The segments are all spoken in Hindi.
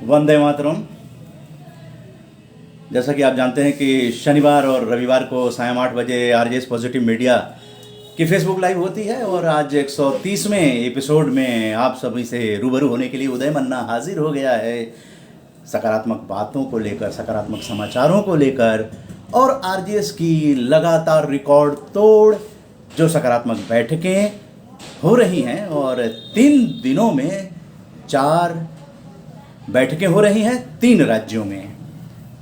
वंदे मातरम। जैसा कि आप जानते हैं कि शनिवार और रविवार को सायं 8 बजे आरजेएस पॉजिटिव मीडिया की फेसबुक लाइव होती है और आज 130वें एपिसोड में आप सभी से रूबरू होने के लिए उदय मन्ना हाजिर हो गया है। सकारात्मक बातों को लेकर, सकारात्मक समाचारों को लेकर और आरजेएस की लगातार रिकॉर्ड तोड़ जो सकारात्मक बैठकें हो रही हैं और 3 दिनों में 4 बैठकें हो रही हैं 3 राज्यों में,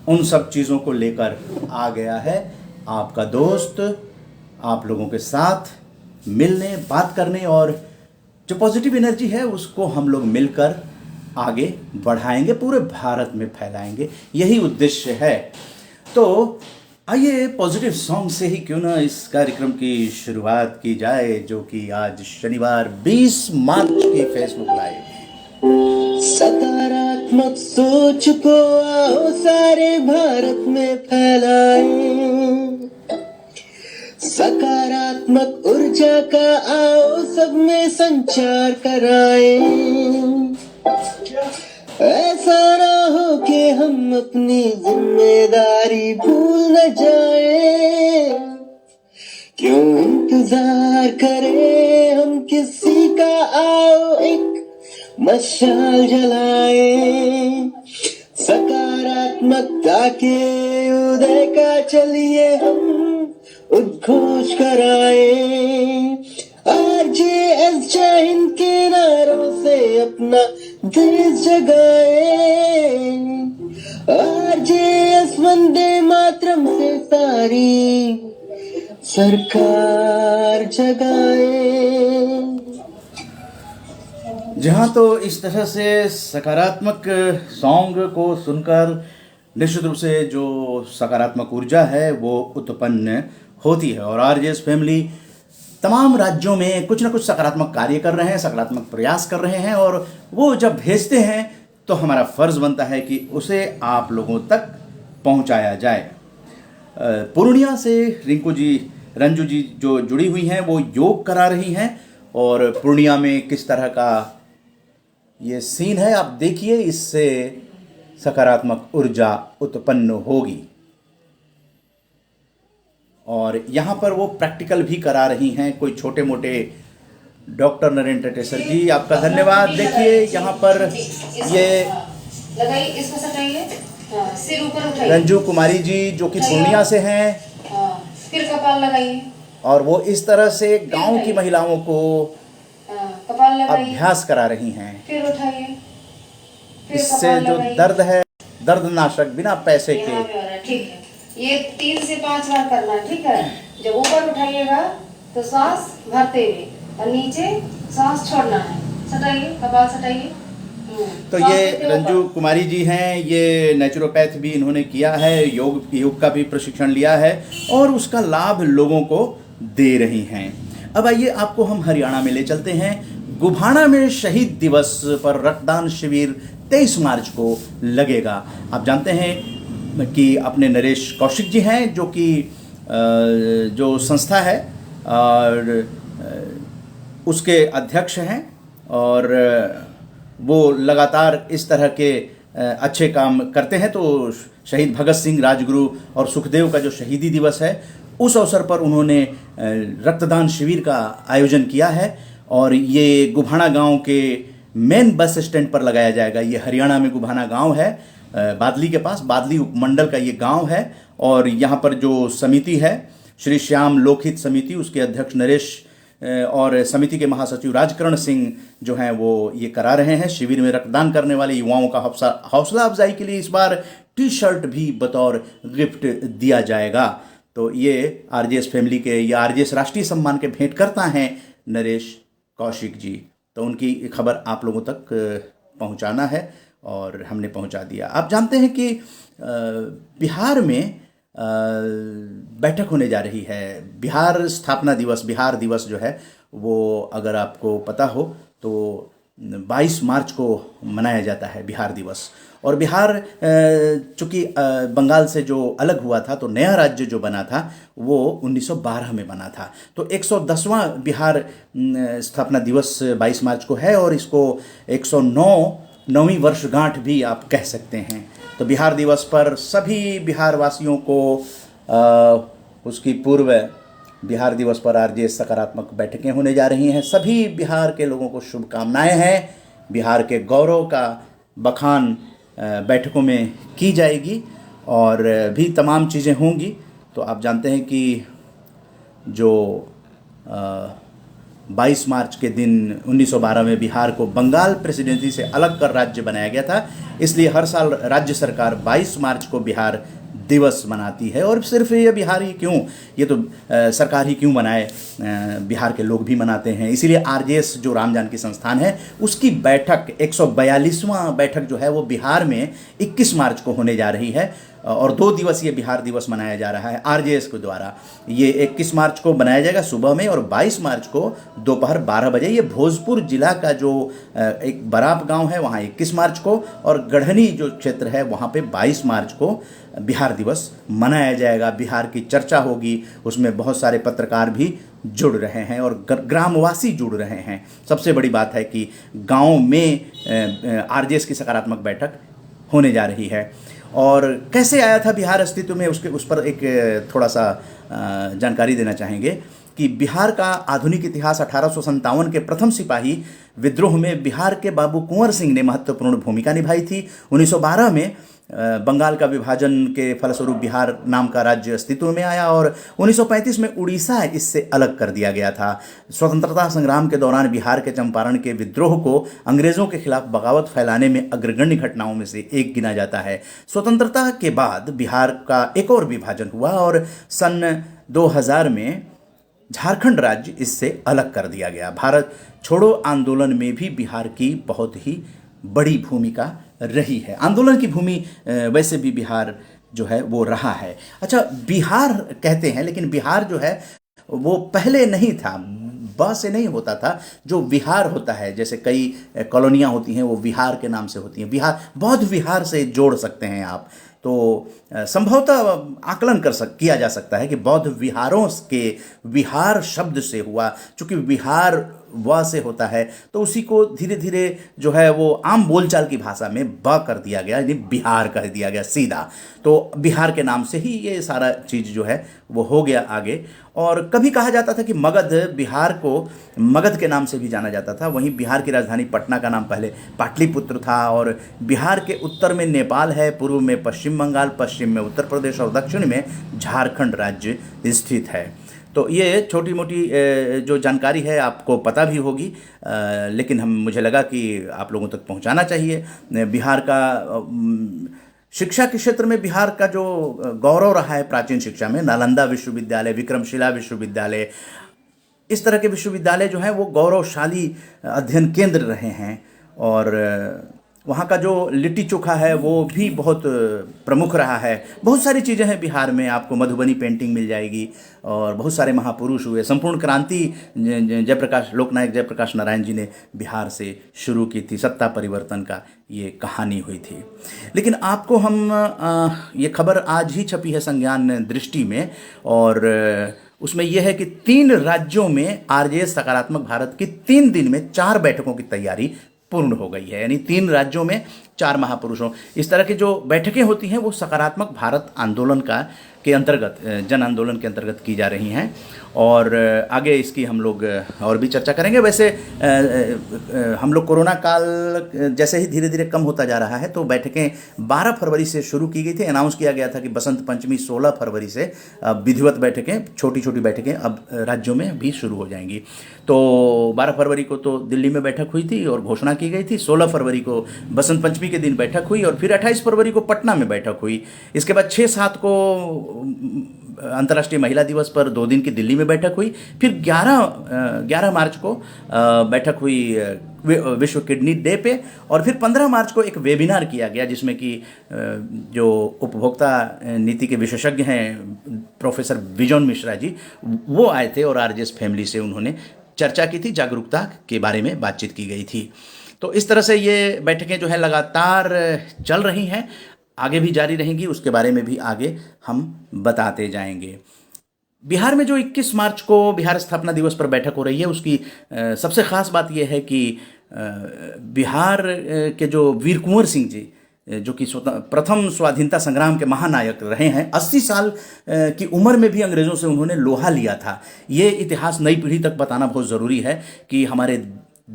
उन सब चीज़ों को लेकर आ गया है आपका दोस्त आप लोगों के साथ मिलने, बात करने और जो पॉजिटिव एनर्जी है उसको हम लोग मिलकर आगे बढ़ाएंगे, पूरे भारत में फैलाएंगे। यही उद्देश्य है। तो आइए पॉजिटिव सॉन्ग से ही क्यों ना इस कार्यक्रम की शुरुआत की जाए, जो कि आज शनिवार 20 मार्च की फेसबुक लाइव। सकारात्मक सोच को आओ सारे भारत में फैलाएं, सकारात्मक ऊर्जा का आओ सब में संचार कराएं। ऐसा ना हो कि हम अपनी जिम्मेदारी भूल न जाएं, क्यों इंतजार करें हम किसी का, आओ एक मशाल जलाएं, सकारात्मकता के उदय का चलिए हम उद्घोष कराएं। आरजेएस जय हिंद के नारों से अपना देश जगाएं, आरजेएस वंदे मातरम से सारी सरकार जगाएं। जहाँ तो इस तरह से सकारात्मक सॉन्ग को सुनकर निश्चित रूप से जो सकारात्मक ऊर्जा है वो उत्पन्न होती है और आरजेएस फैमिली तमाम राज्यों में कुछ ना कुछ सकारात्मक कार्य कर रहे हैं, सकारात्मक प्रयास कर रहे हैं और वो जब भेजते हैं तो हमारा फ़र्ज़ बनता है कि उसे आप लोगों तक पहुंचाया जाए। पूर्णिया से रिंकू जी, रंजू जी जो जुड़ी हुई हैं वो योग करा रही हैं और पूर्णिया में किस तरह का ये सीन है आप देखिए, इससे सकारात्मक ऊर्जा उत्पन्न होगी। और यहाँ पर वो प्रैक्टिकल भी करा रही हैं कोई छोटे मोटे। डॉक्टर नरेंद्र टेसर जी आपका धन्यवाद। देखिए यहाँ पर ये लगाइए, इसमें सटाइए, सिर ऊपर उठाइए। रंजू कुमारी जी जो कि पूर्णिया से हैं, फिर कपाल लगाइए और वो इस तरह से गांव की महिलाओं को कपाल लगाइए, अभ्यास करा रही हैं। फिर उठाइए, फिर इससे कपाल जो लगाइए। दर्द है, दर्दनाशक, बिना पैसे के। यहाँ पे हो रहा है, ठीक है। ये 3 से 5 बार करना है, ठीक है। जब ऊपर उठाइएगा तो सांस भरते हुए और नीचे सांस छोड़ना है। सटाइए, कपाल सटाइए। तो ये रंजू कुमारी जी हैं, ये नेचुरोपैथ भी इन्होंने किया है, योग का भी प्रशिक्षण लिया है और उसका लाभ लोगों को दे रही हैं। अब आइए आपको हम हरियाणा में ले चलते हैं। गुभाना में शहीद दिवस पर रक्तदान शिविर 23 मार्च को लगेगा। आप जानते हैं कि अपने नरेश कौशिक जी हैं जो कि जो संस्था है और उसके अध्यक्ष हैं और वो लगातार इस तरह के अच्छे काम करते हैं। तो शहीद भगत सिंह, राजगुरु और सुखदेव का जो शहीदी दिवस है उस अवसर पर उन्होंने रक्तदान शिविर का आयोजन किया है और ये गुभाना गांव के मेन बस स्टैंड पर लगाया जाएगा। ये हरियाणा में गुभाना गांव है, बादली के पास, बादली उपमंडल का ये गांव है और यहाँ पर जो समिति है श्री श्याम लोकहित समिति, उसके अध्यक्ष नरेश और समिति के महासचिव राजकरण सिंह जो हैं वो ये करा रहे हैं। शिविर में रक्तदान करने वाले युवाओं का हौसला अफजाई के लिए इस बार टी-शर्ट भी बतौर गिफ्ट दिया जाएगा। तो ये आरजेएस फैमिली के या आरजेएस राष्ट्रीय सम्मान के भेंटकर्ता हैं नरेश कौशिक जी। तो उनकी खबर आप लोगों तक पहुंचाना है और हमने पहुंचा दिया। आप जानते हैं कि बिहार में बैठक होने जा रही है। बिहार स्थापना दिवस, बिहार दिवस जो है वो अगर आपको पता हो तो 22 मार्च को मनाया जाता है बिहार दिवस। और बिहार चूँकि बंगाल से जो अलग हुआ था तो नया राज्य जो बना था वो 1912 में बना था। तो 110वां बिहार स्थापना दिवस 22 मार्च को है और इसको 109 9वीं वर्षगांठ भी आप कह सकते हैं। तो बिहार दिवस पर सभी बिहार वासियों को उसकी पूर्व बिहार दिवस पर आरजेएस सकारात्मक बैठकें होने जा रही हैं। सभी बिहार के लोगों को शुभकामनाएं हैं। बिहार के गौरव का बखान बैठकों में की जाएगी और भी तमाम चीज़ें होंगी। तो आप जानते हैं कि जो 22 मार्च के दिन 1912 में बिहार को बंगाल प्रेसिडेंसी से अलग कर राज्य बनाया गया था, इसलिए हर साल राज्य सरकार 22 मार्च को बिहार दिवस मनाती है। और सिर्फ ये बिहार ही क्यों, ये तो सरकार ही क्यों मनाए, बिहार के लोग भी मनाते हैं। इसीलिए आरजेएस जो राम जानकी संस्थान है उसकी बैठक 142वां बैठक जो है वो बिहार में 21 मार्च को होने जा रही है और 2 दिवसीय बिहार दिवस मनाया जा रहा है आरजेएस के द्वारा। ये 21 मार्च को मनाया जाएगा सुबह में और 22 मार्च को दोपहर 12 बजे। ये भोजपुर जिला का जो एक बराप गांव है वहाँ 21 मार्च को और गढ़नी जो क्षेत्र है वहाँ पे 22 मार्च को बिहार दिवस मनाया जाएगा। बिहार की चर्चा होगी, उसमें बहुत सारे पत्रकार भी जुड़ रहे हैं और ग्रामवासी जुड़ रहे हैं। सबसे बड़ी बात है कि गांव में आरजेएस की सकारात्मक बैठक होने जा रही है। और कैसे आया था बिहार अस्तित्व में, उस पर एक थोड़ा सा जानकारी देना चाहेंगे कि बिहार का आधुनिक इतिहास 1857 के प्रथम सिपाही विद्रोह में बिहार के बाबू कुंवर सिंह ने महत्वपूर्ण भूमिका निभाई थी। 1912 में बंगाल का विभाजन के फलस्वरूप बिहार नाम का राज्य अस्तित्व में आया और 1935 में उड़ीसा इससे अलग कर दिया गया था। स्वतंत्रता संग्राम के दौरान बिहार के चंपारण के विद्रोह को अंग्रेजों के खिलाफ बगावत फैलाने में अग्रगण्य घटनाओं में से एक गिना जाता है। स्वतंत्रता के बाद बिहार का एक और विभाजन हुआ और सन 2000 में झारखंड राज्य इससे अलग कर दिया गया। भारत छोड़ो आंदोलन में भी बिहार की बहुत ही बड़ी भूमिका रही है। आंदोलन की भूमि वैसे भी बिहार जो है वो रहा है। अच्छा, बिहार कहते हैं लेकिन बिहार जो है वो पहले नहीं था, ब से नहीं होता था। जो विहार होता है, जैसे कई कॉलोनियाँ होती हैं वो विहार के नाम से होती हैं। बिहार बौद्ध विहार से जोड़ सकते हैं आप। तो संभवतः आकलन किया जा सकता है कि बौद्ध विहारों के विहार शब्द से हुआ। चूंकि विहार व से होता है तो उसी को धीरे धीरे जो है वो आम बोलचाल की भाषा में ब कर दिया गया, यानी बिहार कह दिया गया सीधा। तो बिहार के नाम से ही ये सारा चीज़ जो है वो हो गया आगे। और कभी कहा जाता था कि मगध, बिहार को मगध के नाम से भी जाना जाता था। वहीं बिहार की राजधानी पटना का नाम पहले पाटलिपुत्र था और बिहार के उत्तर में नेपाल है, पूर्व में पश्चिम बंगाल, पश्चिम में उत्तर प्रदेश और दक्षिण में झारखंड राज्य स्थित है। तो ये छोटी मोटी जो जानकारी है आपको पता भी होगी, लेकिन मुझे लगा कि आप लोगों तक पहुंचाना चाहिए। बिहार का शिक्षा के क्षेत्र में बिहार का जो गौरव रहा है प्राचीन शिक्षा में, नालंदा विश्वविद्यालय, विक्रमशिला विश्वविद्यालय, इस तरह के विश्वविद्यालय जो हैं वो गौरवशाली अध्ययन केंद्र रहे हैं। और वहाँ का जो लिट्टी चोखा है वो भी बहुत प्रमुख रहा है। बहुत सारी चीज़ें हैं बिहार में, आपको मधुबनी पेंटिंग मिल जाएगी और बहुत सारे महापुरुष हुए। संपूर्ण क्रांति लोकनायक जयप्रकाश नारायण जी ने बिहार से शुरू की थी। सत्ता परिवर्तन का ये कहानी हुई थी। लेकिन आपको हम ये खबर आज ही छपी है संज्ञान दृष्टि में और उसमें यह है कि 3 राज्यों में आरजेएस सकारात्मक भारत की 3 दिन में 4 बैठकों की तैयारी पूर्ण हो गई है। यानी 3 राज्यों में 4 महापुरुषों, इस तरह की जो बैठकें होती हैं वो सकारात्मक भारत आंदोलन के अंतर्गत, जन आंदोलन के अंतर्गत की जा रही हैं। और आगे इसकी हम लोग और भी चर्चा करेंगे। वैसे हम लोग कोरोना काल जैसे ही धीरे धीरे कम होता जा रहा है तो बैठकें 12 फरवरी से शुरू की गई थी। अनाउंस किया गया था कि बसंत पंचमी 16 फरवरी से विधिवत बैठकें, छोटी छोटी बैठकें अब राज्यों में भी शुरू हो जाएंगी। तो 12 फरवरी को तो दिल्ली में बैठक हुई थी और घोषणा की गई थी। 16 फरवरी को बसंत पंचमी के दिन बैठक हुई और फिर 28 फरवरी को पटना में बैठक हुई। इसके बाद 6-7 को अंतर्राष्ट्रीय महिला दिवस पर 2 दिन की दिल्ली में बैठक हुई। फिर 11 मार्च को बैठक हुई विश्व किडनी डे पे और फिर 15 मार्च को एक वेबिनार किया गया जिसमें कि जो उपभोक्ता नीति के विशेषज्ञ हैं प्रोफेसर विजोन मिश्रा जी, वो आए थे और आरजेएस फैमिली से उन्होंने चर्चा की थी, जागरूकता के बारे में बातचीत की गई थी। तो इस तरह से ये बैठकें जो है लगातार चल रही हैं, आगे भी जारी रहेंगी। उसके बारे में भी आगे हम बताते जाएंगे। बिहार में जो 21 मार्च को बिहार स्थापना दिवस पर बैठक हो रही है उसकी सबसे ख़ास बात यह है कि बिहार के जो वीर कुंवर सिंह जी, जो कि प्रथम स्वाधीनता संग्राम के महानायक रहे हैं, 80 साल की उम्र में भी अंग्रेज़ों से उन्होंने लोहा लिया था। ये इतिहास नई पीढ़ी तक बताना बहुत ज़रूरी है कि हमारे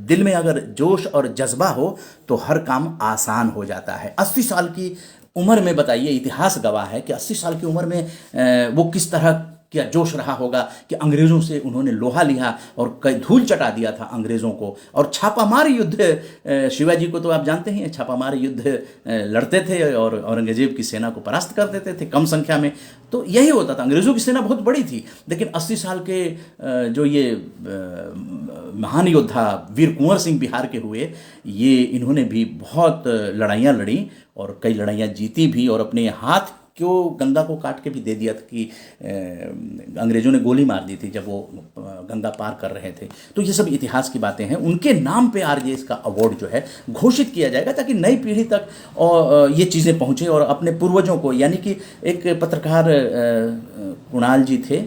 दिल में अगर जोश और जज्बा हो तो हर काम आसान हो जाता है। 80 साल की उम्र में, बताइए, इतिहास गवाह है कि 80 साल की उम्र में वो किस तरह क्या जोश रहा होगा कि अंग्रेज़ों से उन्होंने लोहा लिया और कई धूल चटा दिया था अंग्रेज़ों को। और छापामार युद्ध, शिवाजी को तो आप जानते ही हैं, छापामार युद्ध लड़ते थे और औरंगजेब की सेना को परास्त कर देते थे कम संख्या में। तो यही होता था, अंग्रेज़ों की सेना बहुत बड़ी थी, लेकिन 80 साल के जो ये महान योद्धा वीर कुंवर सिंह बिहार के हुए, ये इन्होंने भी बहुत लड़ाइयाँ लड़ी और कई लड़ाइयाँ जीती भी, और अपने हाथ क्यों गंगा को काट के भी दे दिया था कि अंग्रेज़ों ने गोली मार दी थी जब वो गंगा पार कर रहे थे। तो ये सब इतिहास की बातें हैं। उनके नाम पे आरजेएस का अवार्ड जो है घोषित किया जाएगा, ताकि नई पीढ़ी तक ये चीज़ें पहुँचें और अपने पूर्वजों को, यानी कि एक पत्रकार कुणाल जी थे,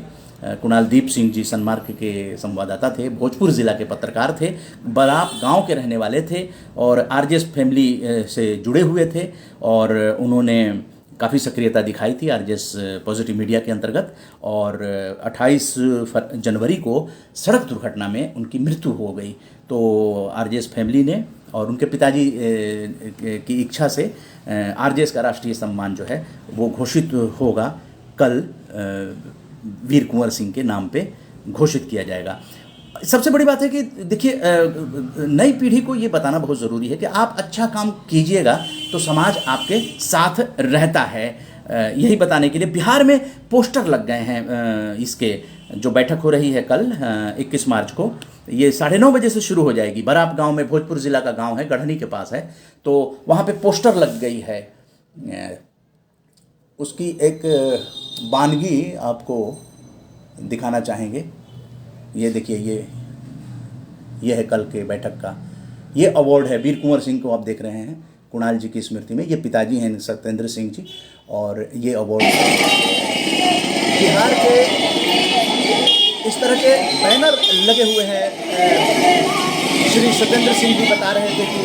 कुणालदीप सिंह जी सनमार्ग के संवाददाता थे, भोजपुर ज़िला के पत्रकार थे, बराप गांव के रहने वाले थे और आरजेएस फैमिली से जुड़े हुए थे, और उन्होंने काफ़ी सक्रियता दिखाई थी आरजेएस पॉजिटिव मीडिया के अंतर्गत। और 28 जनवरी को सड़क दुर्घटना में उनकी मृत्यु हो गई। तो आरजेएस फैमिली ने और उनके पिताजी की इच्छा से आरजेएस का राष्ट्रीय सम्मान जो है वो घोषित होगा, कल वीर कुंवर सिंह के नाम पे घोषित किया जाएगा। सबसे बड़ी बात है कि देखिए, नई पीढ़ी को ये बताना बहुत ज़रूरी है कि आप अच्छा काम कीजिएगा तो समाज आपके साथ रहता है। यही बताने के लिए बिहार में पोस्टर लग गए हैं। इसके जो बैठक हो रही है कल 21 मार्च को, ये 9:30 बजे से शुरू हो जाएगी। बराप गांव में, भोजपुर ज़िला का गांव है, गढ़नी के पास है, तो वहाँ पे पोस्टर लग गई है। उसकी एक वानगी आपको दिखाना चाहेंगे। ये देखिए, ये है कल के बैठक का, ये अवार्ड है वीर कुंवर सिंह को आप देख रहे हैं, कुणाल जी की स्मृति में। ये पिताजी हैं सत्येंद्र सिंह जी, और ये अवार्ड बिहार के इस तरह के बैनर लगे हुए हैं। श्री सत्येंद्र सिंह जी बता रहे थे कि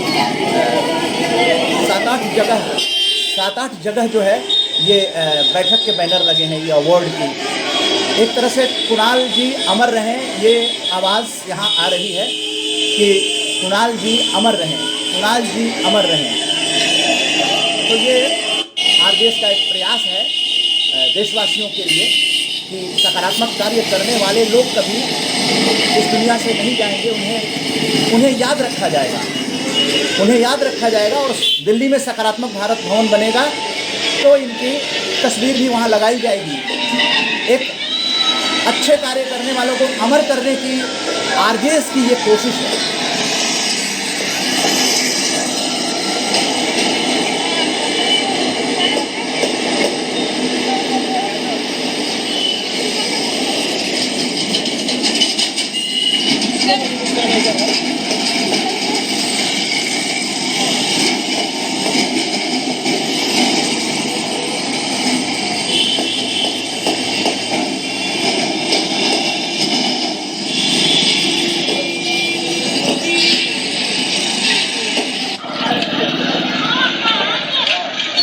7-8 जगह जो है ये बैठक के बैनर लगे हैं, ये अवार्ड की। एक तरह से कुणाल जी अमर रहें, ये आवाज़ यहाँ आ रही है कि कुणाल जी अमर रहें, कुणाल जी अमर रहें। तो ये आरजेएस का एक प्रयास है देशवासियों के लिए कि सकारात्मक कार्य करने वाले लोग कभी इस दुनिया से नहीं जाएंगे, उन्हें याद रखा जाएगा, उन्हें याद रखा जाएगा। और दिल्ली में सकारात्मक भारत भवन बनेगा तो इनकी तस्वीर भी वहाँ लगाई जाएगी। एक अच्छे कार्य करने वालों को अमर करने की आरजेएस की ये कोशिश है।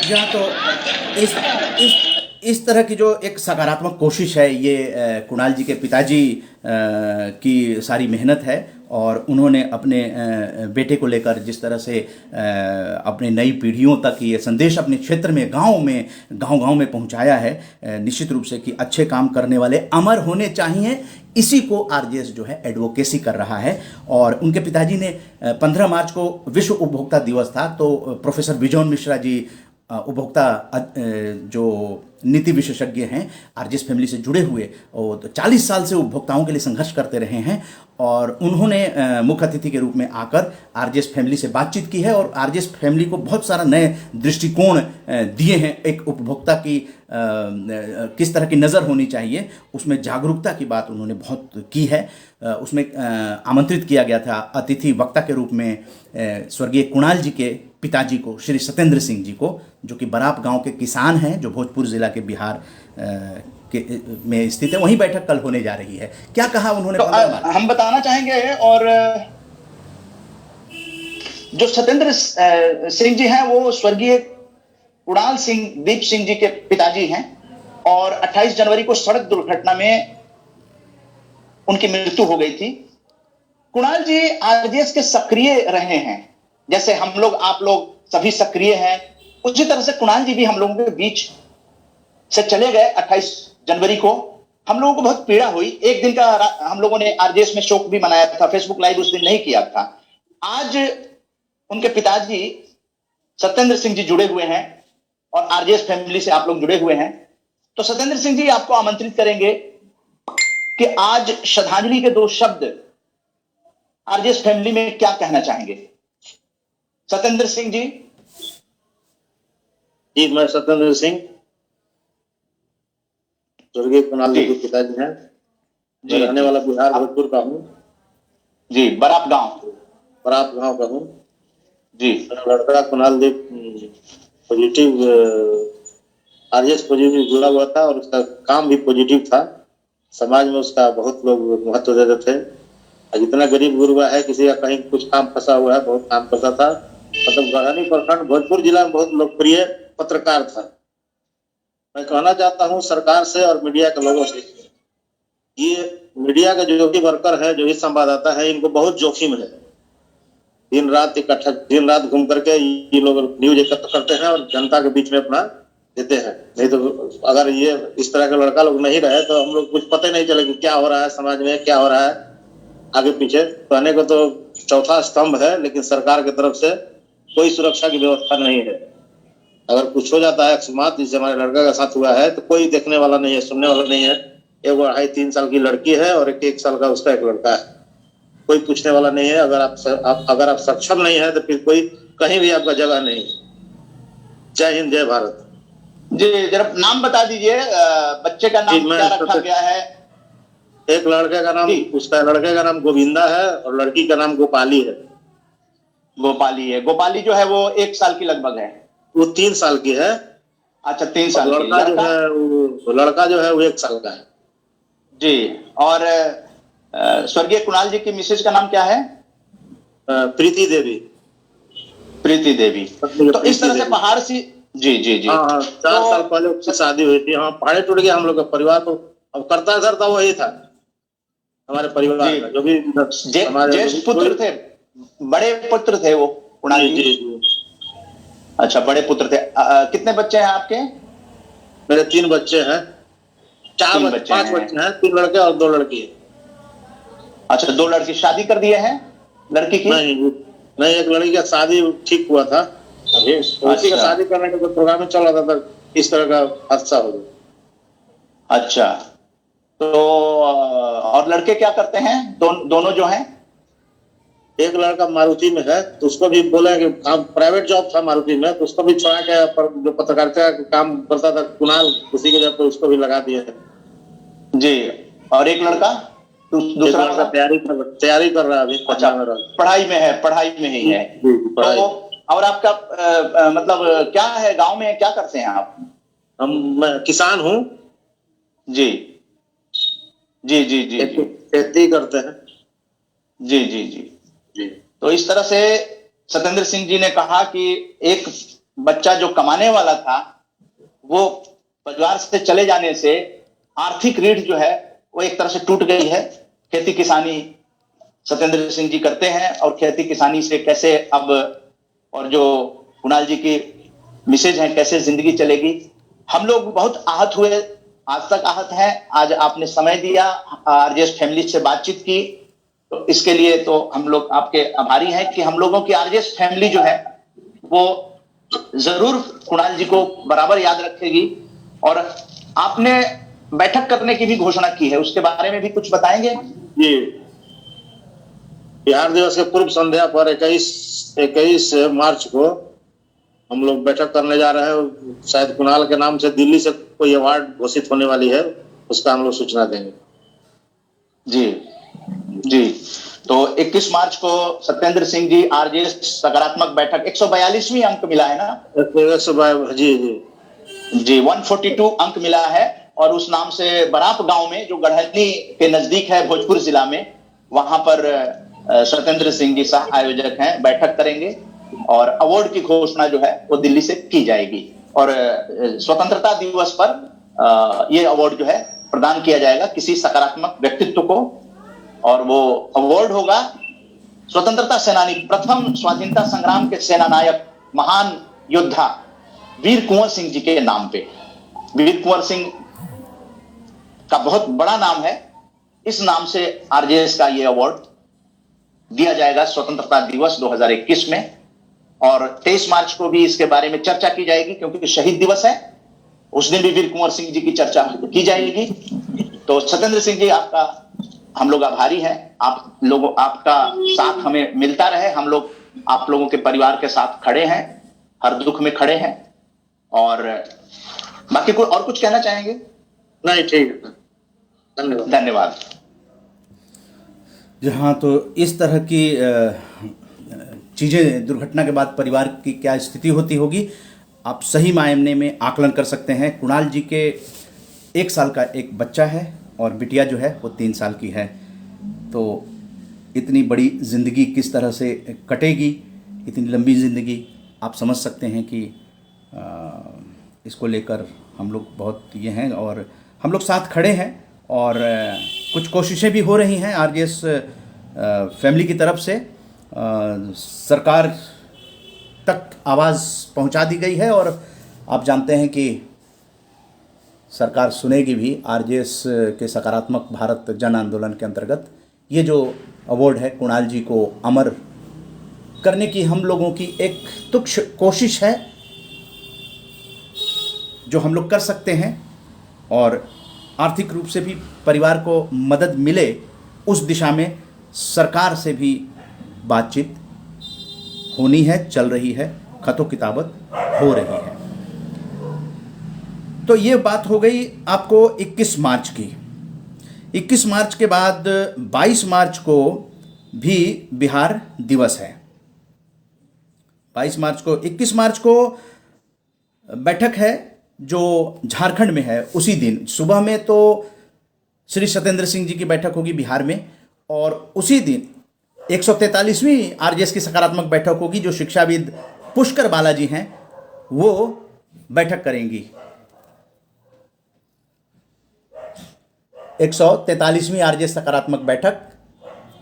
यहाँ तो इस तरह की जो एक सकारात्मक कोशिश है, ये कुणाल जी के पिताजी की सारी मेहनत है। और उन्होंने अपने बेटे को लेकर जिस तरह से अपने नई पीढ़ियों तक ये संदेश अपने क्षेत्र में, गांव में पहुंचाया है, निश्चित रूप से कि अच्छे काम करने वाले अमर होने चाहिए। इसी को आरजेएस जो है एडवोकेसी कर रहा है। और उनके पिताजी ने 15 मार्च को विश्व उपभोक्ता दिवस था, तो प्रोफेसर विजोन मिश्रा जी उपभोक्ता जो नीति विशेषज्ञ हैं, आरजेएस फैमिली से जुड़े हुए, और 40 साल से उपभोक्ताओं के लिए संघर्ष करते रहे हैं। और उन्होंने मुख्य अतिथि के रूप में आकर आरजेएस फैमिली से बातचीत की है और आरजेएस फैमिली को बहुत सारा नए दृष्टिकोण दिए हैं। एक उपभोक्ता की किस तरह की नज़र होनी चाहिए, उसमें जागरूकता की बात उन्होंने बहुत की है। उसमें आमंत्रित किया गया था अतिथि वक्ता के रूप में स्वर्गीय कुणाल जी के पिताजी को, श्री सत्येंद्र सिंह जी को, जो कि बराप गांव के किसान हैं, जो भोजपुर ज़िला के बिहार में स्थित है। वहीं बैठक कल होने जा रही है। क्या कहा उन्होंने? तो हम बताना चाहेंगे और जो सत्येंद्र सिंह जी हैं वो स्वर्गीय कुणाल सिंह दीप सिंह जी के पिताजी हैं और 28 जनवरी को सड़क दुर्घटना में उनकी मृत्यु हो गई थी। कुणाल जी आरजेएस के सक्रिय रहे हैं, जैसे हम लोग आप लोग सभी सक्रिय हैं, उसी तरह से कुणाल जी भी हम लोगों के बीच से चले गए। 28 जनवरी को हम लोगों को बहुत पीड़ा हुई। एक दिन का हम लोगों ने आरजेएस में शोक भी मनाया था, फेसबुक लाइव उस दिन नहीं किया था। आज उनके पिताजी सत्येंद्र सिंह जी जुड़े हुए हैं और आरजेएस फैमिली से आप लोग जुड़े हुए हैं, तो सत्येंद्र सिंह जी आपको आमंत्रित करेंगे कि आज श्रद्धांजलि के 2 शब्द आरजेएस फैमिली में क्या कहना चाहेंगे। सत्येंद्र सिंह जी। जी, मैं सत्येंद्र सिंह, स्वर्गीय कुणाल जी के पिताजी हैं। मैं रहने वाला बिहार भोजपुर का हूँ जी, बराप गांव का हूँ जी। मेरा लड़का कुणाल देव पॉजिटिव आरजेएस पॉजिटिव जुड़ा हुआ था और उसका काम भी पॉजिटिव था। समाज में उसका बहुत लोग महत्व देते थे। जितना गरीब गुरबा है, किसी का कहीं कुछ काम फंसा हुआ है, बहुत काम करता था। मतलब गढ़नी प्रखंड भोजपुर जिला में बहुत लोकप्रिय पत्रकार था। मैं कहना चाहता हूँ सरकार से और मीडिया के लोगों से, ये मीडिया के जो भी वर्कर है, जो भी संवाददाता है, इनको बहुत जोखिम है। दिन रात घूम करके ये लोग न्यूज एकत्र करते हैं और जनता के बीच में अपना देते हैं। नहीं तो अगर ये इस तरह के लड़का लोग नहीं रहे तो हम लोग कुछ पता ही नहीं चलेगा क्या हो रहा है समाज में, क्या हो रहा है आगे पीछे। कहने को तो चौथा स्तंभ है, लेकिन सरकार की तरफ से कोई सुरक्षा की व्यवस्था नहीं है। अगर कुछ हो जाता है अकस्मात, जिससे हमारे लड़का का साथ हुआ है, तो कोई देखने वाला नहीं है, सुनने वाला नहीं है। एक 2.5-3 साल की लड़की है और 1 साल का उसका एक लड़का है, कोई पूछने वाला नहीं है। अगर आप सक्षम नहीं है तो फिर कोई कहीं भी आपका जगह नहीं। जय हिंद, जय भारत। जी, जरा नाम बता दीजिए, बच्चे का नाम क्या रखा गया है। एक लड़के का नाम, उसका लड़के का नाम गोविंदा है और लड़की का नाम गोपाली है। गोपाली जो है वो 1 साल की लगभग है। वो 3 साल की है। अच्छा, 3 साल की। लड़का जो है वो 1 साल का है जी। और स्वर्गीय कुणाल जी की मिसेज का नाम क्या है? प्रीति देवी। तो इस तरह से पहाड़ सी जी। हाँ, 4 साल पहले उसकी शादी हुई थी। हाँ, पहाड़े टूट गया हम लोग का परिवार। तो अब करता धरता वही था हमारे परिवार का, जो भी ज्येष्ठ पुत्र थे, बड़े पुत्र थे वो कुणाल जी। अच्छा, बड़े पुत्र थे। कितने बच्चे हैं आपके? मेरे 3 बच्चे हैं। 5 बच्चे हैं, 3 लड़के और 2 लड़की है। अच्छा, 2 लड़की शादी कर दिए हैं लड़की की? नहीं, एक लड़की का शादी ठीक हुआ था अभी। उसी का शादी करने का प्रोग्राम में चल रहा था, इस तरह का हादसा हो गया। अच्छा, तो और लड़के क्या करते हैं? दोनों जो हैं? एक लड़का मारुति में है, तो उसको भी बोला कि काम प्राइवेट जॉब था मारुति में, तो उसको भी छोड़ा के जो पत्रकारिता का काम करता था कुणाल, उसी के जब उसको भी लगा दिया है जी। और एक लड़का दूसरा लड़का तैयारी कर रहा है अभी। अच्छा, पढ़ाई में ही है। तो और आपका मतलब क्या है, गांव में क्या करते हैं आप? मैं किसान हूँ जी। खेती करते हैं जी। तो इस तरह से सत्येंद्र सिंह जी ने कहा कि एक बच्चा जो कमाने वाला था, वो परिवार से चले जाने से आर्थिक रीढ़ जो है वो एक तरह से टूट गई है। खेती किसानी सत्येंद्र सिंह जी करते हैं और खेती किसानी से कैसे अब, और जो कुणाल जी की मिसेज हैं, कैसे जिंदगी चलेगी। हम लोग बहुत आहत हुए, आज तक आहत हैं। आज आपने समय दिया, आरजेएस फैमिली से बातचीत की, तो इसके लिए तो हम लोग आपके आभारी हैं कि हम लोगों की आरजेएस फैमिली जो है वो जरूर कुणाल जी को बराबर याद रखेगी। और आपने बैठक करने की भी घोषणा की है, उसके बारे में भी कुछ बताएंगे? जी, बिहार दिवस के पूर्व संध्या पर 21 मार्च को हम लोग बैठक करने जा रहे हैं। शायद कुणाल के नाम से दिल्ली से कोई अवार्ड घोषित होने वाली है, उसका हम लोग सूचना देंगे। जी। तो 21 मार्च को सत्येंद्र सिंह जी आरजेएस सकारात्मक बैठक, 142वीं अंक मिला है ना? जी 142 अंक मिला है। और उस नाम से बराप गांव में, जो गढ़हनी के नजदीक है भोजपुर जिला में, वहां पर सत्येंद्र सिंह जी सह आयोजक हैं, बैठक करेंगे और अवार्ड की घोषणा जो है वो दिल्ली से की जाएगी। और स्वतंत्रता दिवस पर ये अवार्ड जो है प्रदान किया जाएगा किसी सकारात्मक व्यक्तित्व को, और वो अवार्ड होगा स्वतंत्रता सेनानी, प्रथम स्वाधीनता संग्राम के सेनानायक, महान योद्धा वीर कुंवर सिंह जी के नाम पे। वीर कुंवर सिंह का बहुत बड़ा नाम है, इस नाम से आरजेएस का ये अवार्ड दिया जाएगा स्वतंत्रता दिवस 2021 में। और 23 मार्च को भी इसके बारे में चर्चा की जाएगी, क्योंकि शहीद दिवस है, उस दिन भी वीर कुंवर सिंह जी की चर्चा की जाएगी। तो सत्येंद्र सिंह जी, आपका हम लोग आभारी हैं। आप लोगों, आपका साथ हमें मिलता रहे। हम लोग आप लोगों के परिवार के साथ खड़े हैं, हर दुख में खड़े हैं। और बाकी कोई और कुछ कहना चाहेंगे? नहीं, ठीक है, धन्यवाद। धन्यवाद। जहाँ तो इस तरह की चीज़ें, दुर्घटना के बाद परिवार की क्या स्थिति होती होगी, आप सही मायने में आकलन कर सकते हैं। कुणाल जी के 1 साल का एक बच्चा है और बिटिया जो है वो 3 साल की है। तो इतनी बड़ी ज़िंदगी किस तरह से कटेगी, इतनी लंबी ज़िंदगी, आप समझ सकते हैं कि इसको लेकर हम लोग बहुत ये हैं और हम लोग साथ खड़े हैं। और कुछ कोशिशें भी हो रही हैं आरजेएस फैमिली की तरफ से, सरकार तक आवाज़ पहुंचा दी गई है और आप जानते हैं कि सरकार सुनेगी भी। आरजेएस के सकारात्मक भारत जन आंदोलन के अंतर्गत ये जो अवार्ड है कुणाल जी को अमर करने की हम लोगों की एक तुच्छ कोशिश है जो हम लोग कर सकते हैं। और आर्थिक रूप से भी परिवार को मदद मिले, उस दिशा में सरकार से भी बातचीत होनी है, चल रही है, खतो किताबत हो रही है। तो ये बात हो गई आपको 21 मार्च की। 21 मार्च के बाद 22 मार्च को भी बिहार दिवस है। 22 मार्च को, 21 मार्च को बैठक है जो झारखंड में है। उसी दिन सुबह में तो श्री सत्येंद्र सिंह जी की बैठक होगी बिहार में, और उसी दिन 143वीं आरजेएस की सकारात्मक बैठक होगी जो शिक्षाविद पुष्कर बालाजी हैं वो बैठक करेंगी। 143वीं आरजेएस सकारात्मक बैठक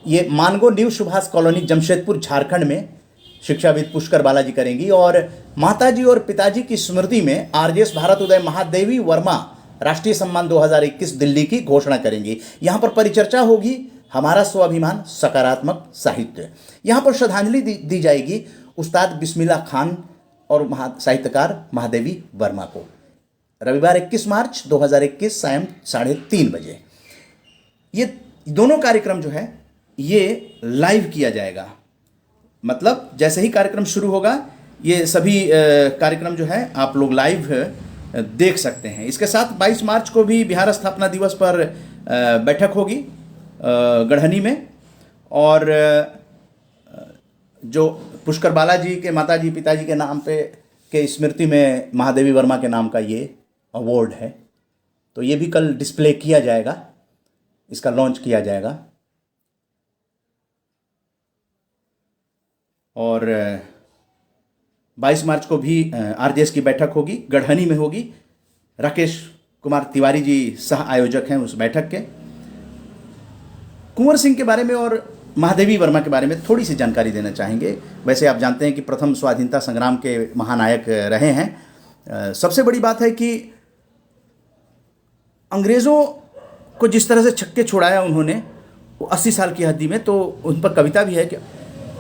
ये मानगो न्यू सुभाष कॉलोनी जमशेदपुर झारखंड में शिक्षाविद पुष्कर बालाजी करेंगी। और माताजी और पिताजी की स्मृति में आरजेएस भारत उदय महादेवी वर्मा राष्ट्रीय सम्मान 2021 दिल्ली की घोषणा करेंगी। यहाँ पर परिचर्चा होगी हमारा स्वाभिमान सकारात्मक साहित्य। यहाँ पर श्रद्धांजलि दी जाएगी उस्ताद बिस्मिल्लाह खान और साहित्यकार महादेवी वर्मा को। रविवार 21 मार्च 2021 सायं 3:30 बजे ये दोनों कार्यक्रम जो है ये लाइव किया जाएगा। मतलब जैसे ही कार्यक्रम शुरू होगा ये सभी कार्यक्रम जो है आप लोग लाइव देख सकते हैं। इसके साथ 22 मार्च को भी बिहार स्थापना दिवस पर बैठक होगी गढ़हनी में। और जो पुष्कर बालाजी के माताजी पिताजी के नाम पे के स्मृति में महादेवी वर्मा के नाम का ये अवार्ड है, तो ये भी कल डिस्प्ले किया जाएगा, इसका लॉन्च किया जाएगा। और 22 मार्च को भी आरजेएस की बैठक होगी, गढ़हनी में होगी। राकेश कुमार तिवारी जी सह आयोजक हैं उस बैठक के। कुंवर सिंह के बारे में और महादेवी वर्मा के बारे में थोड़ी सी जानकारी देना चाहेंगे। वैसे आप जानते हैं कि प्रथम स्वाधीनता संग्राम के महानायक रहे हैं। सबसे बड़ी बात है कि अंग्रेज़ों को जिस तरह से छक्के छुड़ाया उन्होंने, वो 80 साल की हड्डी में, तो उन पर कविता भी है कि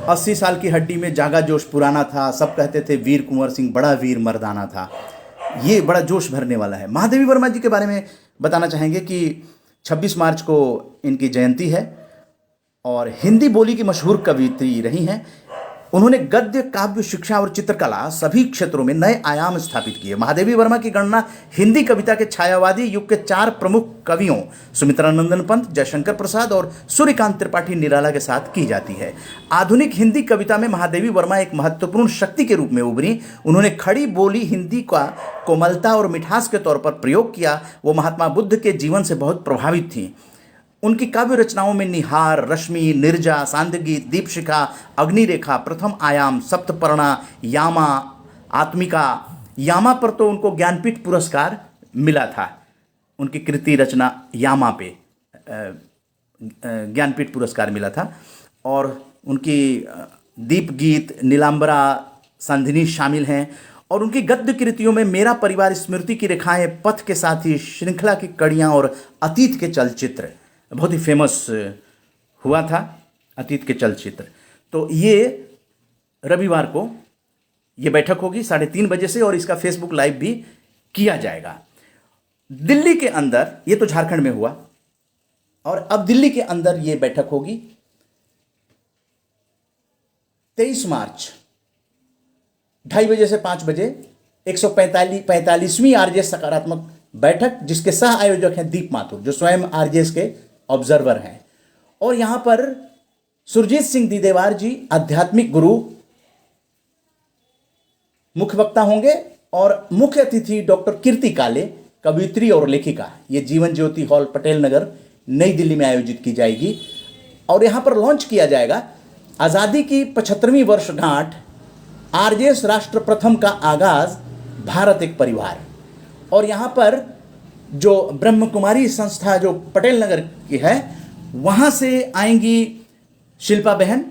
80 साल की हड्डी में जागा जोश पुराना था, सब कहते थे वीर कुंवर सिंह बड़ा वीर मर्दाना था। ये बड़ा जोश भरने वाला है। महादेवी वर्मा जी के बारे में बताना चाहेंगे कि 26 मार्च को इनकी जयंती है और हिंदी बोली की मशहूर कवियत्री रही हैं। उन्होंने गद्य, काव्य, शिक्षा और चित्रकला सभी क्षेत्रों में नए आयाम स्थापित किए। महादेवी वर्मा की गणना हिंदी कविता के छायावादी युग के 4 प्रमुख कवियों सुमित्रा नंदन पंत, जयशंकर प्रसाद और सूर्यकांत त्रिपाठी निराला के साथ की जाती है। आधुनिक हिंदी कविता में महादेवी वर्मा एक महत्वपूर्ण शक्ति के रूप में उभरी। उन्होंने खड़ी बोली हिंदी का कोमलता और मिठास के तौर पर प्रयोग किया। वो महात्मा बुद्ध के जीवन से बहुत प्रभावित थीं। उनकी काव्य रचनाओं में निहार, रश्मि, निर्जा, सांध्यगीत, दीपशिखा, अग्निरेखा, प्रथम आयाम, सप्तपर्णा, यामा, आत्मिका। यामा पर तो उनको ज्ञानपीठ पुरस्कार मिला था, उनकी कृति रचना यामा पे ज्ञानपीठ पुरस्कार मिला था। और उनकी दीप गीत, नीलांबरा, संधिनी शामिल हैं। और उनकी गद्य कृतियों में मेरा परिवार, स्मृति की रेखाएं, पथ के साथी, श्रृंखला की कड़ियाँ और अतीत के चलचित्र बहुत ही फेमस हुआ था, अतीत के चलचित्र। तो ये रविवार को ये बैठक होगी 3:30 बजे से, और इसका फेसबुक लाइव भी किया जाएगा। दिल्ली के अंदर, ये तो झारखंड में हुआ, और अब दिल्ली के अंदर ये बैठक होगी 23 मार्च 2:30 बजे से 5 बजे, 145वीं आरजेएस सकारात्मक बैठक, जिसके सह आयोजक हैं दीप माथुर, जो स्वयं आरजेएस के ऑब्जर्वर हैं। और यहां पर सुरजीत सिंह दीदेवार जी आध्यात्मिक गुरु मुख्य वक्ता होंगे, और मुख्य अतिथि डॉक्टर कीर्ति काले, कवियत्री और लेखिका। ये जीवन ज्योति हॉल, पटेल नगर, नई दिल्ली में आयोजित की जाएगी। और यहां पर लॉन्च किया जाएगा आज़ादी की 75वीं वर्षगांठ, आरजेएस राष्ट्र प्रथम का आगाज, भारत एक परिवार। और यहाँ पर जो ब्रह्म कुमारी संस्था जो पटेल नगर की है, वहाँ से आएंगी शिल्पा बहन,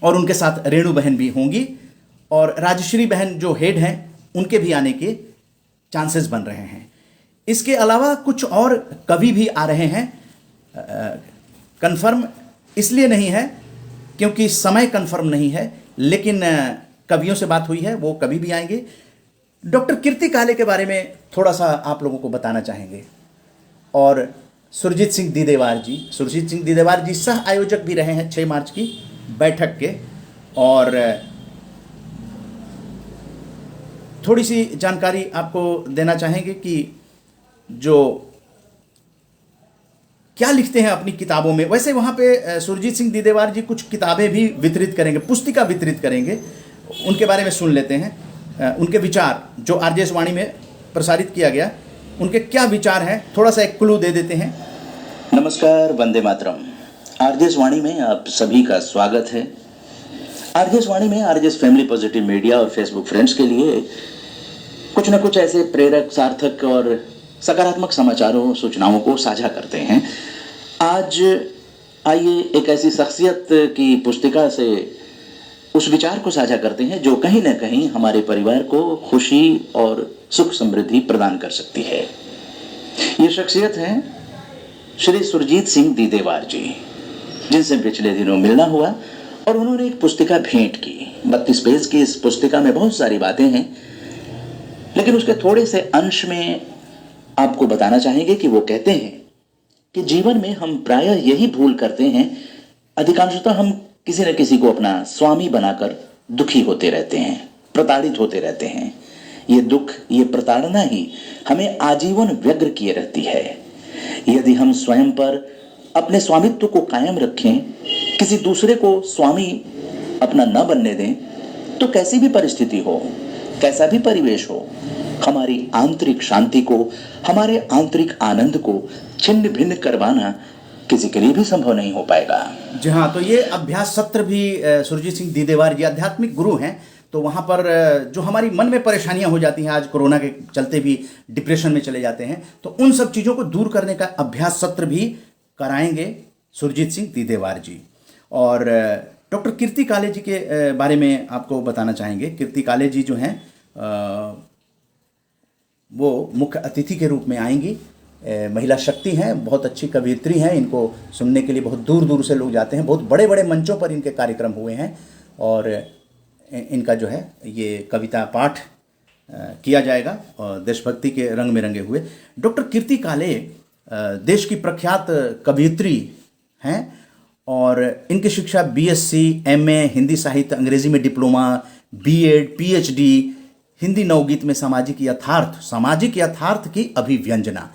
और उनके साथ रेणु बहन भी होंगी, और राजश्री बहन जो हेड हैं उनके भी आने के चांसेस बन रहे हैं। इसके अलावा कुछ और कवि भी आ रहे हैं। कंफर्म इसलिए नहीं है क्योंकि समय कंफर्म नहीं है, लेकिन कवियों से बात हुई है, वो कवि भी आएंगे। डॉक्टर कीर्ति काले के बारे में थोड़ा सा आप लोगों को बताना चाहेंगे। और सुरजीत सिंह दीदेवार जी सह आयोजक भी रहे हैं 6 मार्च की बैठक के। और थोड़ी सी जानकारी आपको देना चाहेंगे कि जो क्या लिखते हैं अपनी किताबों में। वैसे वहाँ पे सुरजीत सिंह दीदेवार जी कुछ किताबें भी वितरित करेंगे, पुस्तिका वितरित करेंगे, उनके बारे में सुन लेते हैं। उनके विचार जो आरजेएस वाणी में प्रसारित किया गया, उनके क्या विचार हैं, थोड़ा सा एक क्लू दे देते हैं। नमस्कार, वंदे मातरम। आरजेएस वाणी में आप सभी का स्वागत है। आरजेएस वाणी में आरजेएस फैमिली पॉजिटिव मीडिया और फेसबुक फ्रेंड्स के लिए कुछ न कुछ ऐसे प्रेरक, सार्थक और सकारात्मक समाचारों, सूचनाओं को साझा करते हैं। आज आइए एक ऐसी शख्सियत की पुस्तिका से उस विचार को साझा करते हैं जो कहीं न कहीं हमारे परिवार को खुशी और सुख समृद्धि प्रदान कर सकती है। ये शख्सियत हैं श्री सुरजीत सिंह दीदेवार जी, जिनसे पिछले दिनों मिलना हुआ और उन्होंने एक पुस्तिका भेंट की। 32 पेज की इस पुस्तिका में बहुत सारी बातें हैं, लेकिन उसके थोड़े से अंश में आपको बताना चाहेंगे कि वो कहते हैं कि जीवन में हम प्रायः यही भूल करते हैं, अधिकांशतः हम किसी न किसी को अपना स्वामी बनाकर दुखी होते रहते हैं, प्रताड़ित होते रहते हैं। ये दुख, ये प्रताड़ना ही हमें आजीवन व्यग्र किए रहती है। यदि हम स्वयं पर अपने स्वामित्व को कायम रखें, किसी दूसरे को स्वामी अपना न बनने दें, तो कैसी भी परिस्थिति हो, कैसा भी परिवेश हो, हमारी आंतरिक शांति को, हमारे आंतरिक आनंद को छिन्न भिन्न करवाना किसी के लिए भी संभव नहीं हो पाएगा। जी हाँ, तो ये अभ्यास सत्र भी सुरजीत सिंह दीदेवार जी आध्यात्मिक गुरु हैं, तो वहाँ पर जो हमारी मन में परेशानियाँ हो जाती हैं, आज कोरोना के चलते भी डिप्रेशन में चले जाते हैं, तो उन सब चीज़ों को दूर करने का अभ्यास सत्र भी कराएंगे सुरजीत सिंह दीदेवार जी। और डॉक्टर कीर्ति काले जी के बारे में आपको बताना चाहेंगे। कीर्ति काले जी जो हैं वो मुख्य अतिथि के रूप में आएंगी। महिला शक्ति हैं, बहुत अच्छी कवियत्री हैं, इनको सुनने के लिए बहुत दूर दूर से लोग जाते हैं। बहुत बड़े बड़े मंचों पर इनके कार्यक्रम हुए हैं, और इनका जो है ये कविता पाठ किया जाएगा, और देशभक्ति के रंग में रंगे हुए। डॉक्टर कीर्ति काले देश की प्रख्यात कवियत्री हैं, और इनकी शिक्षा BSc, MA, हिंदी साहित्य, अंग्रेजी में डिप्लोमा, B.Ed, PhD, हिंदी नवगीत में सामाजिक यथार्थ की अभिव्यंजना,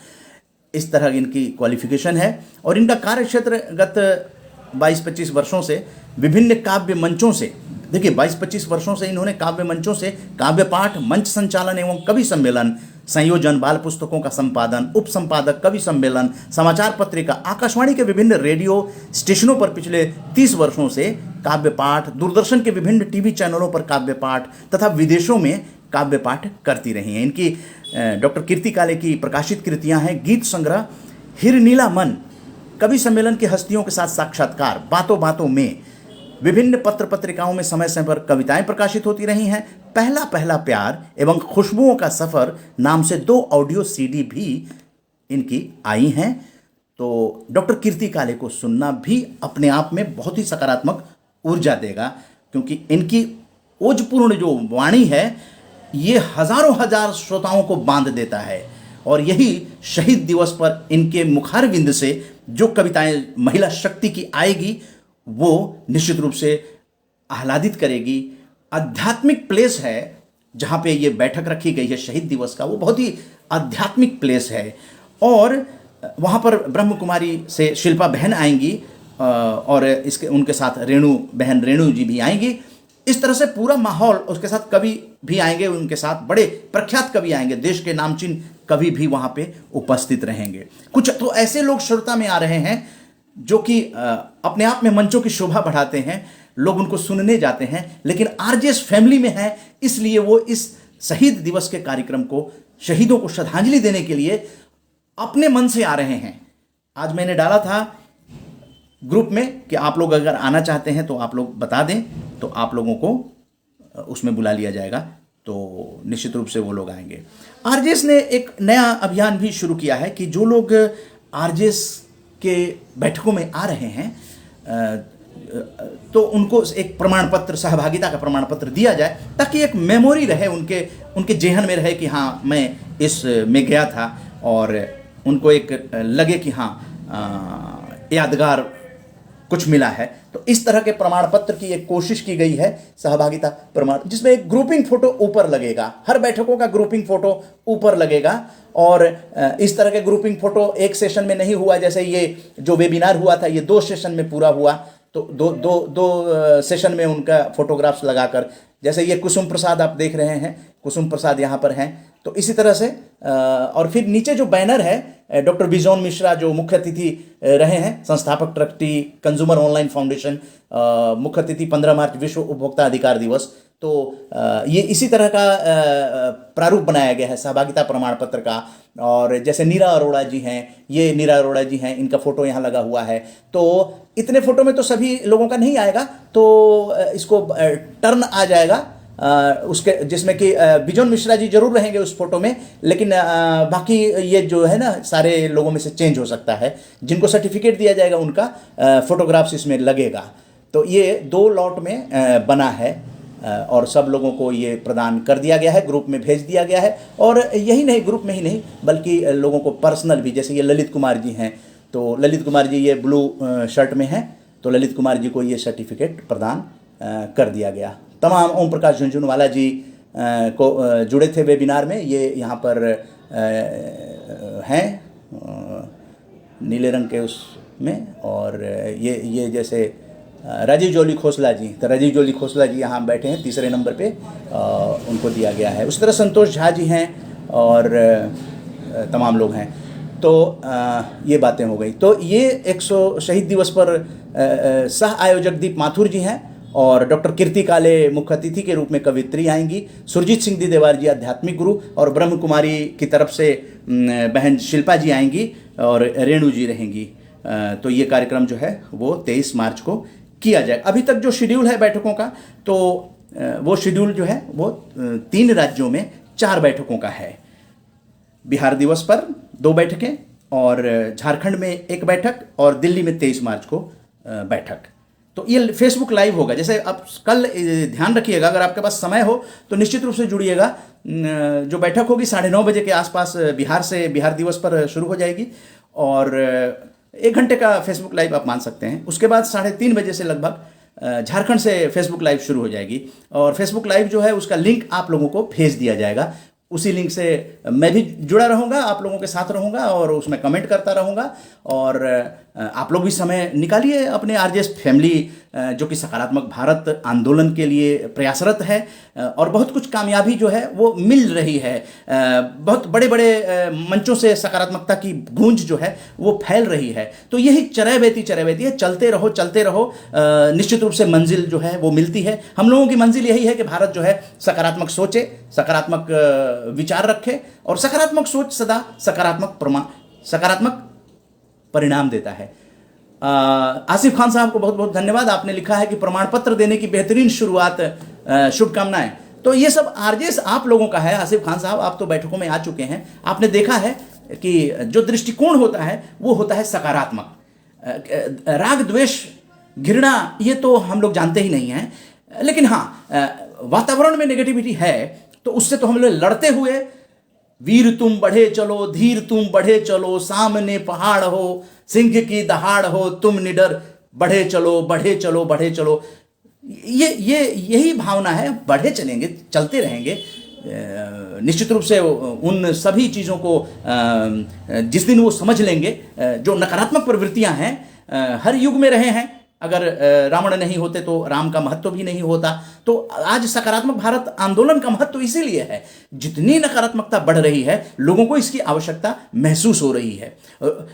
इस तरह इनकी क्वालिफिकेशन है। और इनका कार्यक्षेत्र गत 22-25 वर्षों से विभिन्न काव्य मंचों से, देखिए 22-25 वर्षों से इन्होंने काव्य मंचों से काव्य पाठ, मंच संचालन एवं कवि सम्मेलन, संयोजन, बाल पुस्तकों का संपादन, उप संपादक, कवि सम्मेलन, समाचार पत्रिका, आकाशवाणी के विभिन्न रेडियो स्टेशनों पर पिछले 30 वर्षों से काव्य पाठ, दूरदर्शन के विभिन्न टीवी चैनलों पर काव्य पाठ तथा विदेशों में काव्य पाठ करती रही हैं। इनकी डॉक्टर कीर्ति काले की प्रकाशित कृतियां हैं गीत संग्रह हिरनीला मन, कवि सम्मेलन की हस्तियों के साथ साक्षात्कार, बातों बातों में, विभिन्न पत्र पत्रिकाओं में समय समय पर कविताएं प्रकाशित होती रही हैं, पहला पहला प्यार एवं खुशबुओं का सफ़र नाम से 2 ऑडियो सीडी भी इनकी आई हैं। तो डॉक्टर कीर्ति काले को सुनना भी अपने आप में बहुत ही सकारात्मक ऊर्जा देगा, क्योंकि इनकी ओजपूर्ण जो वाणी है ये हजारों हजार श्रोताओं को बांध देता है। और यही शहीद दिवस पर इनके मुखारविंद से जो कविताएं महिला शक्ति की आएगी वो निश्चित रूप से आह्लादित करेगी। आध्यात्मिक प्लेस है जहाँ पे ये बैठक रखी गई है शहीद दिवस का, वो बहुत ही आध्यात्मिक प्लेस है। और वहाँ पर ब्रह्म कुमारी से शिल्पा बहन आएंगी और इसके उनके साथ रेणु जी भी आएंगी। इस तरह से पूरा माहौल, उसके साथ कवि भी आएंगे, उनके साथ बड़े प्रख्यात कवि आएंगे, देश के नामचीन कवि भी वहाँ पे उपस्थित रहेंगे। कुछ तो ऐसे लोग श्रोता में आ रहे हैं जो कि अपने आप में मंचों की शोभा बढ़ाते हैं, लोग उनको सुनने जाते हैं, लेकिन आरजेएस फैमिली में है, इसलिए वो इस शहीद दिवस के कार्यक्रम को, शहीदों को श्रद्धांजलि देने के लिए अपने मन से आ रहे हैं। आज मैंने डाला था ग्रुप में कि आप लोग अगर आना चाहते हैं तो आप लोग बता दें, तो आप लोगों को उसमें बुला लिया जाएगा, तो निश्चित रूप से वो लोग आएंगे। आरजेएस ने एक नया अभियान भी शुरू किया है कि जो लोग आरजेएस के बैठकों में आ रहे हैं तो उनको एक प्रमाण पत्र, सहभागिता का प्रमाण पत्र दिया जाए, ताकि एक मेमोरी रहे, उनके जेहन में रहे कि हाँ मैं इस में गया था, और उनको एक लगे कि हाँ यादगार कुछ मिला है। तो इस तरह के प्रमाण पत्र की एक कोशिश की गई है, सहभागिता प्रमाण, जिसमें एक ग्रुपिंग फोटो ऊपर लगेगा, हर बैठकों का ग्रुपिंग फोटो ऊपर लगेगा। और इस तरह के ग्रुपिंग फोटो एक सेशन में नहीं हुआ, जैसे ये जो वेबिनार हुआ था ये 2 सेशन में पूरा हुआ, तो दो सेशन में उनका फोटोग्राफ्स लगाकर, जैसे ये कुसुम प्रसाद आप देख रहे हैं, कुसुम प्रसाद यहाँ पर हैं, तो इसी तरह से। और फिर नीचे जो बैनर है, डॉक्टर बिजोन मिश्रा जो मुख्य अतिथि रहे हैं, संस्थापक ट्रस्टी कंज्यूमर ऑनलाइन फाउंडेशन, मुख्य अतिथि 15 मार्च विश्व उपभोक्ता अधिकार दिवस, तो ये इसी तरह का प्रारूप बनाया गया है सहभागिता प्रमाण पत्र का। और जैसे नीरा अरोड़ा जी हैं, ये नीरा अरोड़ा जी हैं, इनका फोटो यहाँ लगा हुआ है। तो इतने फोटो में तो सभी लोगों का नहीं आएगा, तो इसको टर्न आ जाएगा उसके, जिसमें कि बिजोन मिश्रा जी जरूर रहेंगे उस फोटो में, लेकिन बाकी ये जो है ना सारे लोगों में से चेंज हो सकता है। जिनको सर्टिफिकेट दिया जाएगा उनका फोटोग्राफ्स इसमें लगेगा। तो ये 2 लॉट में बना है और सब लोगों को ये प्रदान कर दिया गया है, ग्रुप में भेज दिया गया है। और यही नहीं, ग्रुप में ही नहीं बल्कि लोगों को पर्सनल भी, जैसे ये ललित कुमार जी हैं, तो ललित कुमार जी ये ब्लू शर्ट में हैं, तो ललित कुमार जी को ये सर्टिफिकेट प्रदान कर दिया गया। तमाम ओम प्रकाश झुनझुनवाला जी को जुड़े थे वेबिनार में, ये यहाँ पर हैं नीले रंग के उसमें। और ये जैसे राजीव जोली खोसला जी, तो राजीव जोली खोसला जी यहाँ बैठे हैं 3रे नंबर पे, उनको दिया गया है। उसी तरह संतोष झा जी हैं और तमाम लोग हैं। तो ये बातें हो गई। तो ये 100 शहीद दिवस पर सह आयोजक दीप माथुर जी हैं, और डॉक्टर कीर्ति काले मुख्य अतिथि के रूप में कवित्री आएंगी, सुरजीत सिंह देवार जी आध्यात्मिक गुरु, और ब्रह्म कुमारी की तरफ से बहन शिल्पा जी आएंगी और रेणु जी रहेंगी। तो ये कार्यक्रम जो है वो 23 मार्च को किया जाए। अभी तक जो शेड्यूल है बैठकों का, तो वो शेड्यूल जो है वो 3 राज्यों में 4 बैठकों का है। बिहार दिवस पर 2 बैठकें, और झारखंड में 1 बैठक, और दिल्ली में 23 मार्च को बैठक। तो ये फेसबुक लाइव होगा। जैसे आप कल ध्यान रखिएगा, अगर आपके पास समय हो तो निश्चित रूप से जुड़िएगा। जो बैठक होगी 9:30 बजे के आसपास बिहार दिवस पर शुरू हो जाएगी, और 1 घंटे का फेसबुक लाइव आप मान सकते हैं। उसके बाद 3:30 बजे से लगभग झारखंड से फेसबुक लाइव शुरू हो जाएगी, और फेसबुक लाइव जो है उसका लिंक आप लोगों को भेज दिया जाएगा। उसी लिंक से मैं भी जुड़ा रहूँगा, आप लोगों के साथ रहूँगा, और उसमें कमेंट करता रहूँगा। और आप लोग भी समय निकालिए अपने आरजेएस फैमिली जो कि सकारात्मक भारत आंदोलन के लिए प्रयासरत है और बहुत कुछ कामयाबी जो है वो मिल रही है। बहुत बड़े बड़े मंचों से सकारात्मकता की गूंज जो है वो फैल रही है। तो यही चरैवेती है, चलते रहो, निश्चित रूप से मंजिल जो है वो मिलती है। हम लोगों की मंजिल यही है कि भारत जो है सकारात्मक सोचे, सकारात्मक विचार रखे और सकारात्मक सोच सदा सकारात्मक परिणाम देता है। आसिफ खान साहब को बहुत बहुत धन्यवाद। आपने लिखा है कि प्रमाण पत्र देने की बेहतरीन शुरुआत, शुभकामनाएं। तो ये सब आरजेएस आप लोगों का है। आसिफ खान साहब, आप तो बैठकों में आ चुके हैं, आपने देखा है कि जो दृष्टिकोण होता है वो होता है सकारात्मक। राग द्वेष घृणा ये तो हम लोग जानते ही नहीं हैं, लेकिन हाँ वातावरण में नेगेटिविटी है तो उससे तो हम लोग लड़ते हुए, वीर तुम बढ़े चलो, धीर तुम बढ़े चलो, सामने पहाड़ हो, सिंह की दहाड़ हो, तुम निडर बढ़े चलो। यही भावना है। बढ़े चलेंगे, चलते रहेंगे। निश्चित रूप से उन सभी चीज़ों को जिस दिन वो समझ लेंगे, जो नकारात्मक प्रवृत्तियां हैं, हर युग में रहे हैं। अगर रावण नहीं होते तो राम का महत्व भी नहीं होता। तो आज सकारात्मक भारत आंदोलन का महत्व इसीलिए है। जितनी नकारात्मकता बढ़ रही है, लोगों को इसकी आवश्यकता महसूस हो रही है।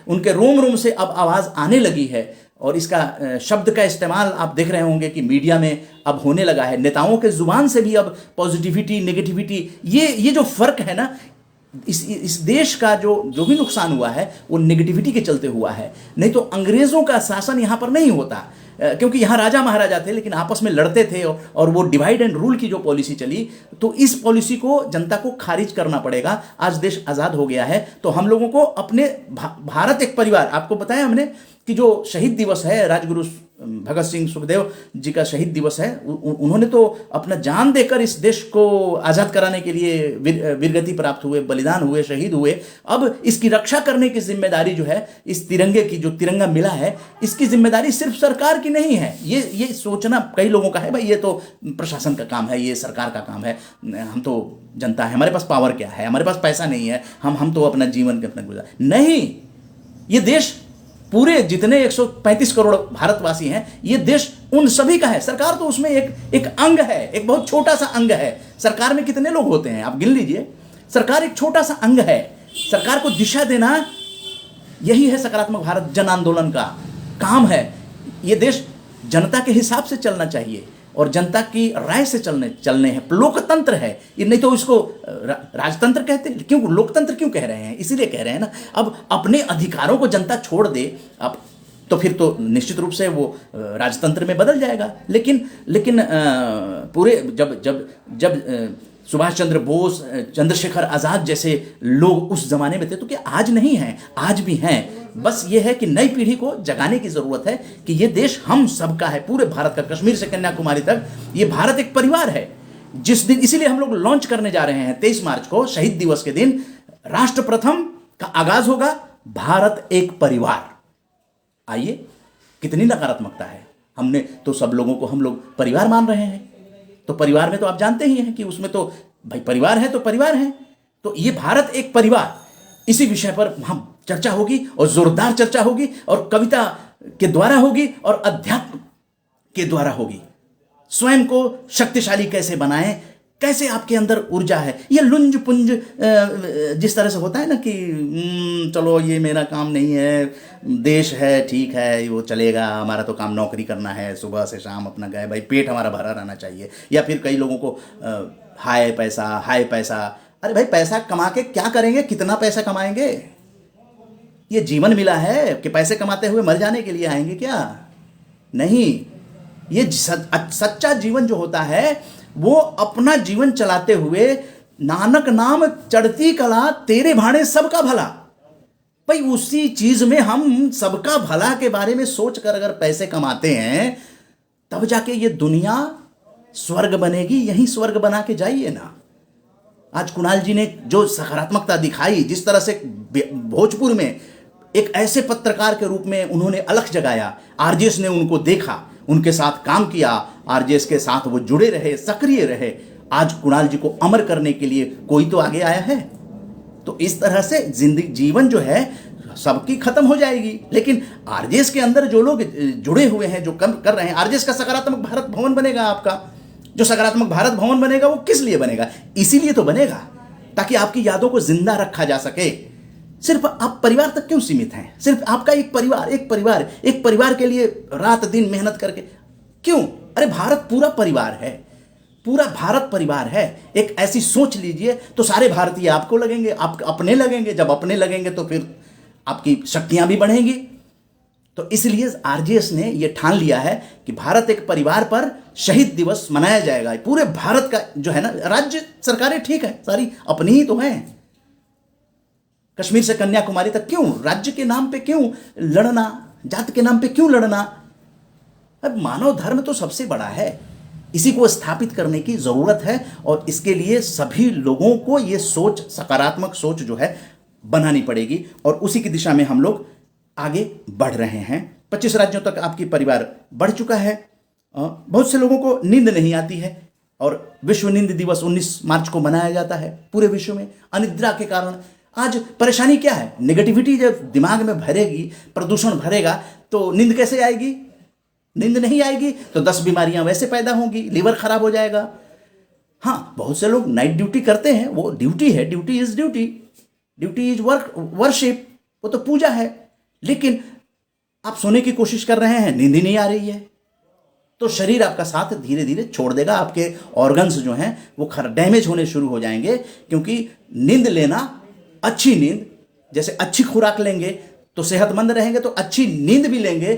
उनके रोम रोम से अब आवाज़ आने लगी है और इसका शब्द का इस्तेमाल आप देख रहे होंगे कि मीडिया में अब होने लगा है। नेताओं के जुबान से भी अब पॉजिटिविटी, नेगेटिविटी, ये जो फर्क है ना, इस देश का जो भी नुकसान हुआ है वो नेगेटिविटी के चलते हुआ है। नहीं तो अंग्रेजों का शासन यहाँ पर नहीं होता, क्योंकि यहाँ राजा महाराजा थे लेकिन आपस में लड़ते थे और वो डिवाइड एंड रूल की जो पॉलिसी चली, तो इस पॉलिसी को जनता को खारिज करना पड़ेगा। आज देश आज़ाद हो गया है तो हम लोगों को अपने भारत एक परिवार, आपको बताया हमने कि जो शहीद दिवस है, राजगुरु भगत सिंह सुखदेव जी का शहीद दिवस है, उन्होंने तो अपना जान देकर इस देश को आज़ाद कराने के लिए वीरगति प्राप्त हुए, बलिदान हुए, शहीद हुए। अब इसकी रक्षा करने की जिम्मेदारी जो है, इस तिरंगे की, जो तिरंगा मिला है, इसकी जिम्मेदारी सिर्फ सरकार की नहीं है। ये सोचना कई लोगों का है, भाई ये तो प्रशासन का काम है, ये सरकार का काम है, हम तो जनता है, हमारे पास पावर क्या है, हमारे पास पैसा नहीं है, हम तो अपना जीवन के अपना गुजार नहीं। ये देश पूरे जितने 135 करोड़ भारतवासी हैं, ये देश उन सभी का है। सरकार तो उसमें एक अंग है, एक बहुत छोटा सा अंग है। सरकार में कितने लोग होते हैं आप गिन लीजिए। सरकार एक छोटा सा अंग है। सरकार को दिशा देना यही है सकारात्मक भारत जन आंदोलन का काम है। ये देश जनता के हिसाब से चलना चाहिए और जनता की राय से चलने हैं। लोकतंत्र है ये, नहीं तो इसको राजतंत्र कहते हैं। क्यों लोकतंत्र क्यों कह रहे हैं? इसीलिए कह रहे हैं ना, अब अपने अधिकारों को जनता छोड़ दे अब तो फिर तो निश्चित रूप से वो राजतंत्र में बदल जाएगा। लेकिन पूरे जब सुभाष चंद्र बोस, चंद्रशेखर आज़ाद जैसे लोग उस जमाने में थे तो क्या आज नहीं हैं? आज भी हैं। बस ये है कि नई पीढ़ी को जगाने की जरूरत है कि ये देश हम सबका है, पूरे भारत का, कश्मीर से कन्याकुमारी तक। ये भारत एक परिवार है। जिस दिन, इसीलिए हम लोग लॉन्च करने जा रहे हैं 23 मार्च को, शहीद दिवस के दिन, राष्ट्र प्रथम का आगाज होगा, भारत एक परिवार। आइए, कितनी नकारात्मकता है। हमने तो सब लोगों को हम लोग परिवार मान रहे हैं, तो परिवार में तो आप जानते ही हैं कि उसमें तो भाई परिवार है तो परिवार है। तो ये भारत एक परिवार, इसी विषय पर हम चर्चा होगी और जोरदार चर्चा होगी और कविता के द्वारा होगी और अध्यात्म के द्वारा होगी। स्वयं को शक्तिशाली कैसे बनाएं, कैसे आपके अंदर ऊर्जा है। ये लुंज पुंज जिस तरह से होता है ना कि चलो ये मेरा काम नहीं है, देश है, ठीक है, वो चलेगा, हमारा तो काम नौकरी करना है, सुबह से शाम अपना गए, भाई पेट हमारा भरा रहना चाहिए। या फिर कई लोगों को हाय पैसा। अरे भाई पैसा कमा के क्या करेंगे? कितना पैसा कमाएंगे? ये जीवन मिला है कि पैसे कमाते हुए मर जाने के लिए आएंगे क्या? नहीं। ये सच्चा जीवन जो होता है वो अपना जीवन चलाते हुए, नानक नाम चढ़ती कला, तेरे भाणे सबका भला। भाई उसी चीज में हम सबका भला के बारे में सोचकर अगर पैसे कमाते हैं तब जाके ये दुनिया स्वर्ग बनेगी। यही स्वर्ग बना के जाइए ना। आज कुणाल जी ने जो सकारात्मकता दिखाई, जिस तरह से भोजपुर में एक ऐसे पत्रकार के रूप में उन्होंने अलख जगाया, आरजेएस ने उनको देखा, उनके साथ काम किया, आरजेएस के साथ वो जुड़े रहे, सक्रिय रहे। आज कुणाल जी को अमर करने के लिए कोई तो आगे आया है। तो इस तरह से जिंदगी, जीवन जो है, सबकी खत्म हो जाएगी। लेकिन आरजेएस के अंदर जो लोग जुड़े हुए हैं, जो कम कर रहे हैं, आरजेएस का सकारात्मक भारत भवन बनेगा आपका। जो सकारात्मक भारत भवन बनेगा वो किस लिए बनेगा? इसीलिए तो बनेगा ताकि आपकी यादों को जिंदा रखा जा सके। सिर्फ आप परिवार तक क्यों सीमित हैं? सिर्फ आपका एक परिवार के लिए रात दिन मेहनत करके क्यों? अरे भारत पूरा परिवार है, पूरा भारत परिवार है। एक ऐसी सोच लीजिए तो सारे भारतीय आपको लगेंगे, आप अपने लगेंगे। जब अपने लगेंगे तो फिर आपकी शक्तियां भी बढ़ेंगी। तो इसलिए आरजेएस ने यह ठान लिया है कि भारत एक परिवार पर शहीद दिवस मनाया जाएगा। पूरे भारत का जो है ना, राज्य सरकारें ठीक है, सारी अपनी ही तो हैं। कश्मीर से कन्याकुमारी तक क्यों राज्य के नाम पे क्यों लड़ना, जात के नाम पे क्यों लड़ना? अब मानव धर्म तो सबसे बड़ा है, इसी को स्थापित करने की जरूरत है। और इसके लिए सभी लोगों को ये सोच, सकारात्मक सोच जो है बनानी पड़ेगी। और उसी की दिशा में हम लोग आगे बढ़ रहे हैं। 25 राज्यों तक आपकी परिवार बढ़ चुका है। बहुत से लोगों को नींद नहीं आती है और विश्व नींद दिवस 19 मार्च को मनाया जाता है पूरे विश्व में। अनिद्रा के कारण आज परेशानी क्या है? नेगेटिविटी जब दिमाग में भरेगी, प्रदूषण भरेगा, तो नींद कैसे आएगी? नींद नहीं आएगी तो 10 बीमारियां वैसे पैदा होंगी, लीवर खराब हो जाएगा। हाँ, बहुत से लोग नाइट ड्यूटी करते हैं, वो ड्यूटी है, duty is duty, duty is worship, वो तो पूजा है। लेकिन आप सोने की कोशिश कर रहे हैं, नींद ही नहीं आ रही है, तो शरीर आपका साथ धीरे धीरे छोड़ देगा। आपके ऑर्गन्स जो हैं वो डैमेज होने शुरू हो जाएंगे। क्योंकि नींद लेना, अच्छी नींद, जैसे अच्छी खुराक लेंगे तो सेहतमंद रहेंगे, तो अच्छी नींद भी लेंगे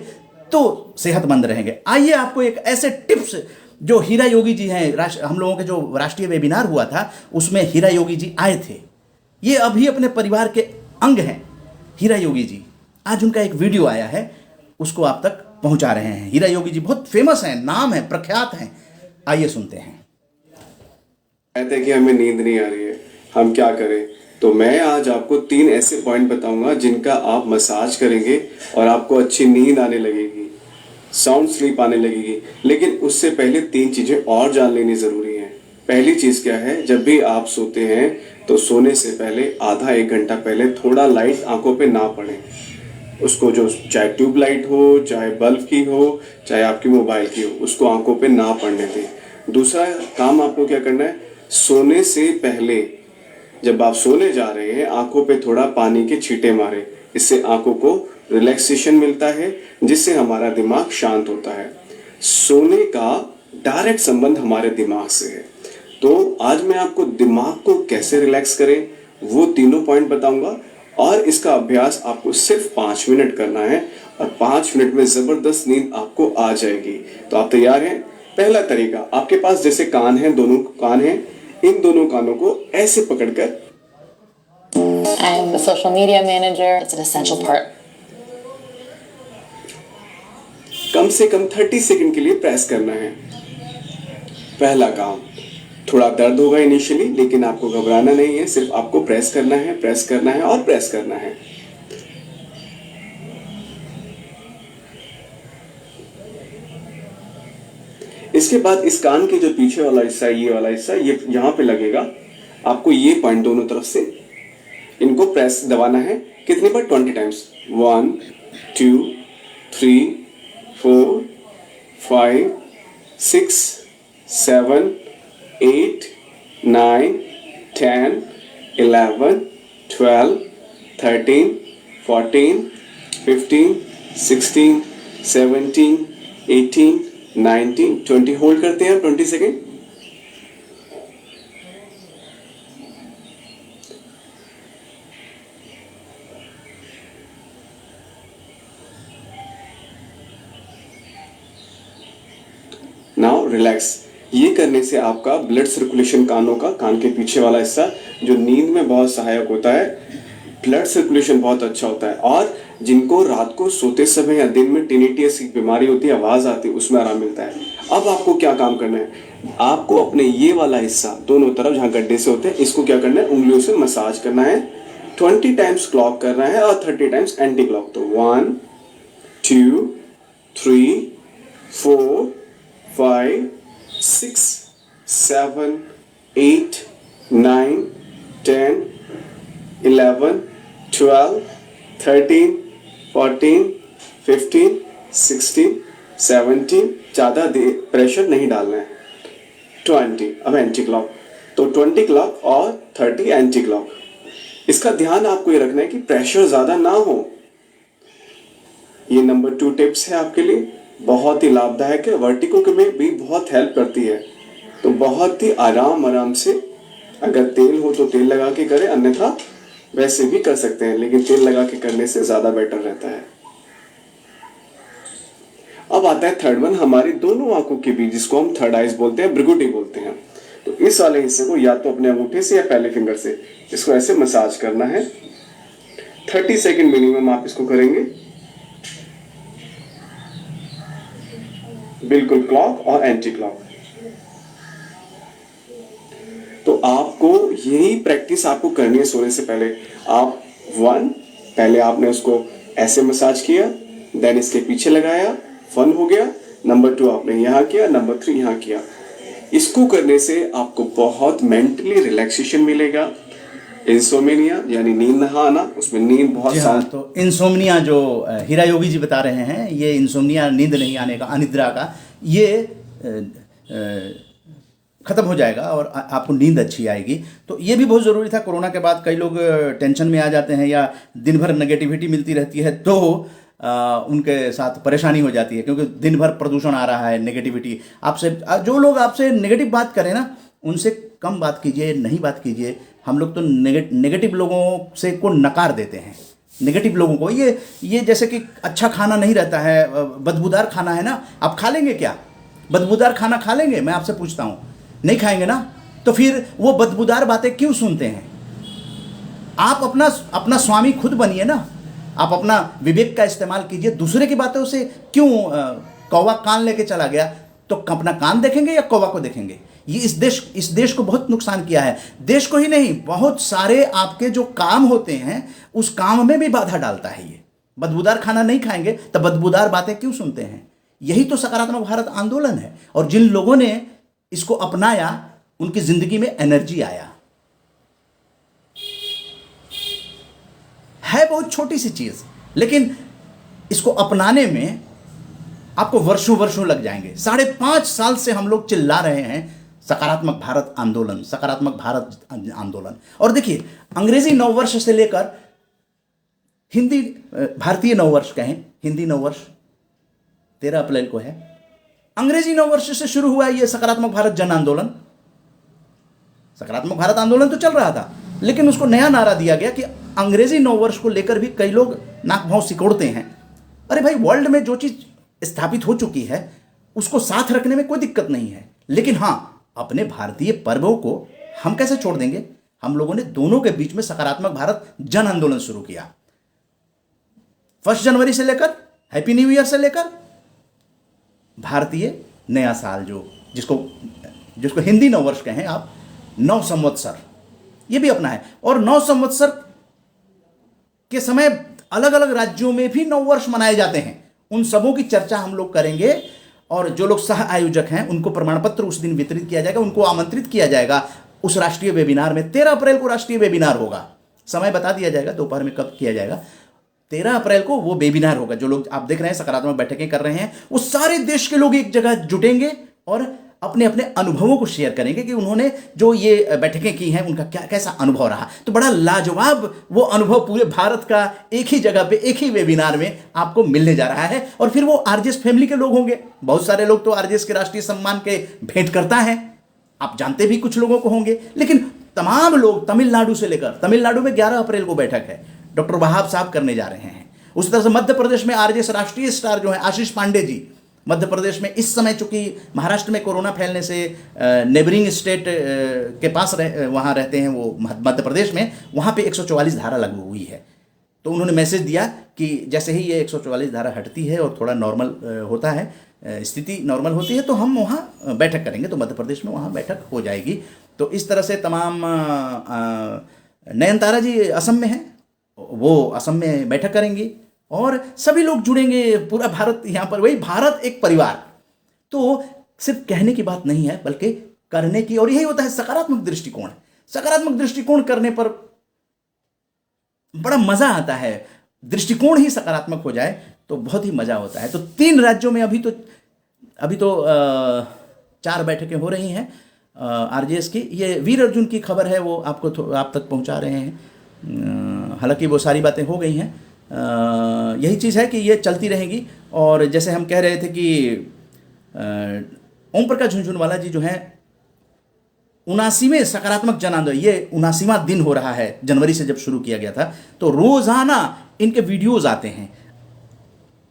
तो सेहतमंद रहेंगे। आइए आपको एक ऐसे टिप्स जो हीरा योगी जी हैं, हम लोगों के जो राष्ट्रीय वेबिनार हुआ था उसमें हीरा योगी जी आए थे। ये अभी अपने परिवार के अंग हैं हीरा योगी जी। आज उनका एक वीडियो आया है, उसको आप तक पहुंचा रहे हैं। हीरा योगी जी बहुत फेमस हैं, नाम है, प्रख्यात हैं। आइए सुनते हैं। कहते हैं कि हमें नींद नहीं आ रही है, हम क्या करें? तो मैं आज आपको 3 ऐसे पॉइंट बताऊंगा जिनका आप मसाज करेंगे और आपको अच्छी नींद आने लगेगी, साउंड स्लीप आने लगेगी। लेकिन उससे पहले 3 चीजें और जान लेनी जरूरी है। पहली चीज क्या है? जब भी आप सोते हैं तो सोने से पहले आधा 1 घंटा पहले थोड़ा लाइट आंखों पे ना पड़े। उसको जो चाहे ट्यूब लाइट हो, चाहे बल्ब की हो, चाहे आपकी मोबाइल की हो, उसको आंखों पे ना पड़ने दें। दूसरा काम आपको क्या करना है? सोने से पहले जब आप सोने जा रहे हैं, आंखों पे थोड़ा पानी के छींटे मारे। इससे आंखों को रिलैक्सेशन मिलता है, जिससे हमारा दिमाग शांत होता है। सोने का डायरेक्ट संबंध हमारे दिमाग से है। तो आज मैं आपको दिमाग को कैसे रिलैक्स करें वो तीनों पॉइंट बताऊंगा। और इसका अभ्यास आपको सिर्फ 5 मिनट करना है और 5 मिनट में जबरदस्त नींद आपको आ जाएगी। तो आप तैयार हैं? पहला तरीका, आपके पास जैसे कान है, दोनों कान हैं, इन दोनों कानों को ऐसे पकड़कर, I'm the social media manager. It's an essential part. कम से कम 30 सेकंड के लिए प्रेस करना है। पहला काम, थोड़ा दर्द होगा इनिशियली, लेकिन आपको घबराना नहीं है, सिर्फ आपको प्रेस करना है, प्रेस करना है और प्रेस करना है। इसके बाद इस कान के जो पीछे वाला हिस्सा, ये वाला हिस्सा, ये यहां पे लगेगा। आपको ये पॉइंट दोनों तरफ से इनको प्रेस दबाना है। कितनी बार? 20 टाइम्स। 1 2 3 4 5 6 7 8 9 10 11 12 13 14 15 16 17 18 19 20 होल्ड करते हैं 20 सेकेंड। Now relax. ये करने से आपका ब्लड सर्कुलेशन, कानों का, कान के पीछे वाला हिस्सा जो नींद में बहुत सहायक होता है, ब्लड सर्कुलेशन बहुत अच्छा होता है। और जिनको रात को सोते समय या दिन में टिनिटियस की बीमारी होती है, आवाज आती है, उसमें आराम मिलता है। अब आपको क्या काम करना है? आपको अपने ये वाला हिस्सा दोनों तरफ जहां गड्ढे से होते हैं, इसको क्या करना है? उंगलियों से मसाज करना है। 20 टाइम्स क्लॉक करना है और 30 टाइम्स एंटी क्लॉक। तो 1 2 3 4 5 6 7 8 9 10 11 12 13, 14, 15, 16, 17, ज़्यादा प्रेशर नहीं डालना है, 20, अब एंटी क्लॉक, तो 20 क्लॉक और 30 एंटी क्लॉक। इसका ध्यान आपको ये रखना है कि प्रेशर ज़्यादा ना हो। ये नंबर 2 टिप्स है आपके लिए, बहुत ही लाभदायक है, वर्टिको के में भी बहुत हेल्प करती है। तो बहुत ही आराम से, अगर तेल हो तो तेल लगा के करें, अन्यथा वैसे भी कर सकते हैं, लेकिन तेल लगा के करने से ज़्यादा बेटर रहता है। अब आता है थर्ड वन, हमारी दोनों आंखों के बीच, जिसको हम थर्ड आइज बोलते हैं, भ्रुकुटी बोलते हैं। तो इस वाले हिस्से को या तो अपने अंगूठे से या पहले फिंगर से इसको ऐसे मसाज करना है। 30 सेकेंड मिनिमम आप इसको करेंगे, बिल्कुल क्लॉक और एंटी क्लॉक। तो आपको यही प्रैक्टिस आपको करनी है सोने से पहले। आप पहले आपने उसको ऐसे मसाज किया, देन इसके पीछे लगाया, 1 हो गया, नंबर 2 आपने यहाँ किया, नंबर 3 यहाँ किया। इसको करने से आपको बहुत मेंटली रिलैक्सेशन मिलेगा। इंसोमेनिया यानी नींद ना आना, उसमें नींद बहुत जी हाँ, तो इंसोम्निया जो हीरा योगी जी बता रहे हैं, ये इंसोम्निया, नींद नहीं आने का, अनिद्रा का, ये ख़त्म हो जाएगा और आपको नींद अच्छी आएगी। तो ये भी बहुत ज़रूरी था। कोरोना के बाद कई लोग टेंशन में आ जाते हैं या दिन भर नेगेटिविटी मिलती रहती है, तो उनके साथ परेशानी हो जाती है, क्योंकि दिन भर प्रदूषण आ रहा है, नेगेटिविटी। आपसे जो लोग आपसे नेगेटिव बात करें ना, उनसे कम बात कीजिए, नहीं बात कीजिए। हम लोग तो नेगेटिव लोगों से को नकार देते हैं, नेगेटिव लोगों को। ये जैसे कि अच्छा खाना नहीं रहता है, बदबूदार खाना है ना, आप खा लेंगे क्या? बदबूदार खाना खा लेंगे? मैं आपसे पूछता हूँ, नहीं खाएंगे ना? तो फिर वो बदबूदार बातें क्यों सुनते हैं? आप अपना स्वामी खुद बनिए ना, आप अपना विवेक का इस्तेमाल कीजिए। दूसरे की बातों से क्यों कौवा कान लेके चला गया, तो अपना कान देखेंगे या कौवा को देखेंगे? ये इस देश को बहुत नुकसान किया है। देश को ही नहीं, बहुत सारे आपके जो काम होते हैं उस काम में भी बाधा डालता है ये। बदबूदार खाना नहीं खाएंगे तो बदबूदार बातें क्यों सुनते हैं? यही तो सकारात्मक भारत आंदोलन है। और जिन लोगों ने इसको अपनाया, उनकी जिंदगी में एनर्जी आया। है बहुत छोटी सी चीज, लेकिन इसको अपनाने में आपको वर्षों लग जाएंगे। 5.5 साल से हम लोग चिल्ला रहे हैं सकारात्मक भारत आंदोलन, सकारात्मक भारत आंदोलन। और देखिए, अंग्रेजी नववर्ष से लेकर हिंदी, भारतीय नववर्ष कहें, हिंदी नववर्ष 13 अप्रैल को है। अंग्रेजी नववर्ष से शुरू हुआ ये सकारात्मक भारत जन आंदोलन। सकारात्मक भारत आंदोलन तो चल रहा था, लेकिन उसको नया नारा दिया गया कि अंग्रेजी नववर्ष को लेकर भी कई लोग नाक भाव सिकोड़ते हैं। अरे भाई, वर्ल्ड में जो चीज स्थापित हो चुकी है उसको साथ रखने में कोई दिक्कत नहीं है, लेकिन हाँ, अपने भारतीय पर्वों को हम कैसे छोड़ देंगे? हम लोगों ने दोनों के बीच में सकारात्मक भारत जन आंदोलन शुरू किया। 1 जनवरी से लेकर, हैप्पी न्यू ईयर से लेकर भारतीय नया साल, जिसको हिंदी नववर्ष कहें आप, 9 संवत्सर, ये भी अपना है। और 9 संवत्सर के समय अलग अलग राज्यों में भी नववर्ष मनाए जाते हैं। उन सबों की चर्चा हम लोग करेंगे, और जो लोग सह आयोजक हैं उनको प्रमाण पत्र उस दिन वितरित किया जाएगा, उनको आमंत्रित किया जाएगा उस राष्ट्रीय वेबिनार में। 13 अप्रैल को राष्ट्रीय वेबिनार होगा, समय बता दिया जाएगा दोपहर में कब किया जाएगा। 13 अप्रैल को वो वेबिनार होगा। जो लोग आप देख रहे हैं सकारात्मक बैठकें कर रहे हैं, वो सारे देश के लोग एक जगह जुटेंगे और अपने अपने अनुभवों को शेयर करेंगे कि उन्होंने जो ये बैठकें की हैं उनका कैसा अनुभव रहा। तो बड़ा लाजवाब वो अनुभव पूरे भारत का एक ही जगह पे, एक ही वेबिनार में आपको मिलने जा रहा है। और फिर वो आरजेएस फैमिली के लोग होंगे। बहुत सारे लोग तो आरजेएस के राष्ट्रीय सम्मान के भेंट करता है, आप जानते भी कुछ लोगों को होंगे, लेकिन तमाम लोग तमिलनाडु से लेकर, तमिलनाडु में 11 अप्रैल को बैठक है, डॉक्टर वहाब साहब करने जा रहे हैं। उसी तरह से मध्य प्रदेश में आरजेएस राष्ट्रीय स्टार जो है आशीष पांडे जी, मध्य प्रदेश में इस समय चूंकि महाराष्ट्र में कोरोना फैलने से नेबरिंग स्टेट के पास वहाँ रहते हैं वो मध्य प्रदेश में, वहाँ पे 144 धारा लागू हुई है। तो उन्होंने मैसेज दिया कि जैसे ही ये 144 धारा हटती है और थोड़ा नॉर्मल होता है, स्थिति नॉर्मल होती है, तो हम वहाँ बैठक करेंगे। तो मध्य प्रदेश में वहाँ बैठक हो जाएगी। तो इस तरह से तमाम, नयनतारा जी असम में हैं, वो असम में बैठक करेंगी और सभी लोग जुड़ेंगे, पूरा भारत यहाँ पर, वही भारत एक परिवार। तो सिर्फ कहने की बात नहीं है, बल्कि करने की, और यही होता है सकारात्मक दृष्टिकोण। सकारात्मक दृष्टिकोण करने पर बड़ा मजा आता है। दृष्टिकोण ही सकारात्मक हो जाए तो बहुत ही मज़ा होता है। तो 3 राज्यों में अभी तो 4 बैठकें हो रही हैं आरजेएस की। ये वीर अर्जुन की खबर है, वो आप तक पहुंचा रहे हैं। हालांकि वो सारी बातें हो गई हैं। यही चीज़ है कि ये चलती रहेगी। और जैसे हम कह रहे थे कि ओम प्रकाश झुनझुनवाला जी जो हैं 79वें सकारात्मक जन आंदोलन, ये 79वां दिन हो रहा है, जनवरी से जब शुरू किया गया था, तो रोजाना इनके वीडियोज आते हैं।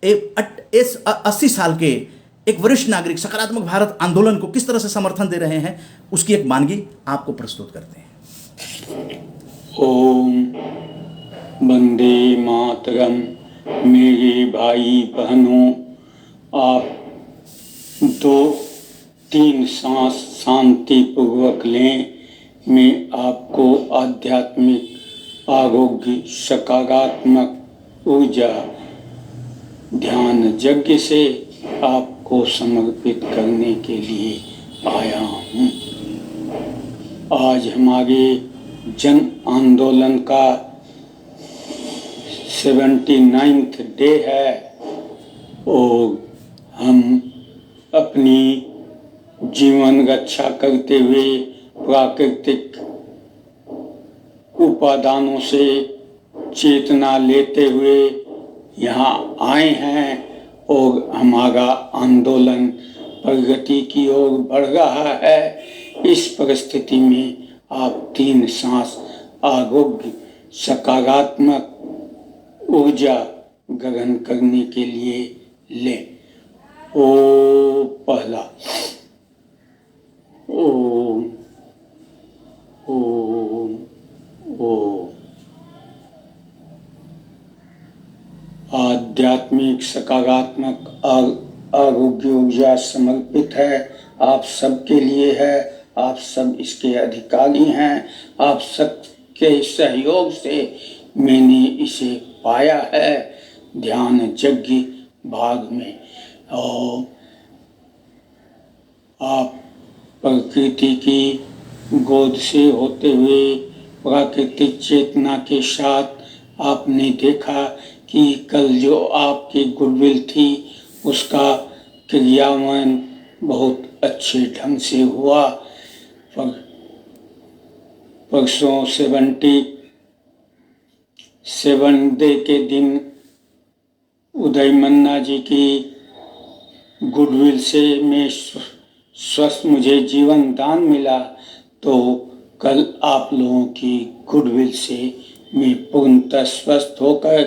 80 साल के एक वरिष्ठ नागरिक सकारात्मक भारत आंदोलन को किस तरह से समर्थन दे रहे हैं, उसकी एक वानगी आपको प्रस्तुत करते हैं। ओम वंदे मातरम। मेरे भाई बहनों, आप 2-3 सांस शांतिपूर्वक लें। मैं आपको आध्यात्मिक आरोग्य, सकारात्मक ऊर्जा ध्यान यज्ञ से आपको समर्पित करने के लिए आया हूँ। आज हमारे जन आंदोलन का 79th डे है और हम अपनी जीवन रक्षा करते हुए प्राकृतिक उपादानों से चेतना लेते हुए यहाँ आए हैं और हमारा आंदोलन प्रगति की ओर बढ़ रहा है। इस परिस्थिति में आप 3 सांस आरोग्य, सकारात्मक ऊर्जा ग्रहण करने के लिए लें। ओ पहला ओम ओम ओम। आध्यात्मिक सकारात्मक आरोग्य ऊर्जा समर्पित है, आप सबके लिए है। आप सब इसके अधिकारी हैं। आप सबके सहयोग से मैंने इसे पाया है ध्यान यज्ञ भाग में। और आप प्रकृति की गोद से होते हुए प्राकृतिक चेतना के साथ आपने देखा कि कल जो आपकी गुडविल थी उसका क्रियान्वयन बहुत अच्छे ढंग से हुआ। परसों 77 डे के दिन उदय मन्ना जी की गुडविल से मैं स्वस्थ, मुझे जीवन दान मिला। तो कल आप लोगों की गुडविल से मैं पूर्णतः स्वस्थ होकर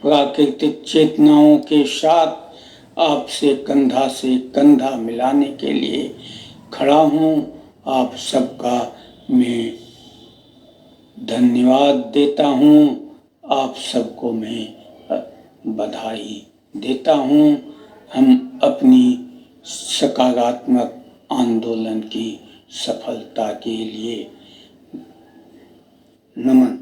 प्राकृतिक चेतनाओं के साथ आपसे कंधा मिलाने के लिए खड़ा हूँ। आप सबका मैं धन्यवाद देता हूँ। आप सबको मैं बधाई देता हूँ। हम अपनी सकारात्मक आंदोलन की सफलता के लिए नमन।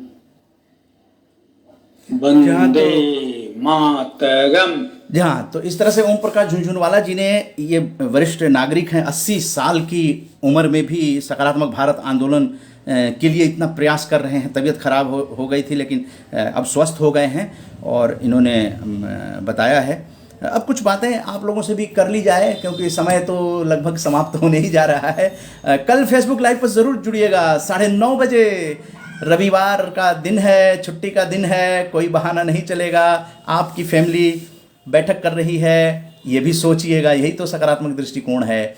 वंदे मातरम। जी हाँ, तो इस तरह से ओम प्रकाश झुनझुनवाला जी ने, ये वरिष्ठ नागरिक हैं, 80 साल की उम्र में भी सकारात्मक भारत आंदोलन के लिए इतना प्रयास कर रहे हैं। तबीयत खराब हो गई थी लेकिन अब स्वस्थ हो गए हैं और इन्होंने बताया है। अब कुछ बातें आप लोगों से भी कर ली जाए क्योंकि समय तो लगभग समाप्त होने ही जा रहा है। कल फेसबुक लाइव पर ज़रूर जुड़िएगा 9:30 बजे। रविवार का दिन है, छुट्टी का दिन है, कोई बहाना नहीं चलेगा। आपकी फैमिली बैठक कर रही है, ये भी सोचिएगा। यही तो सकारात्मक दृष्टिकोण है।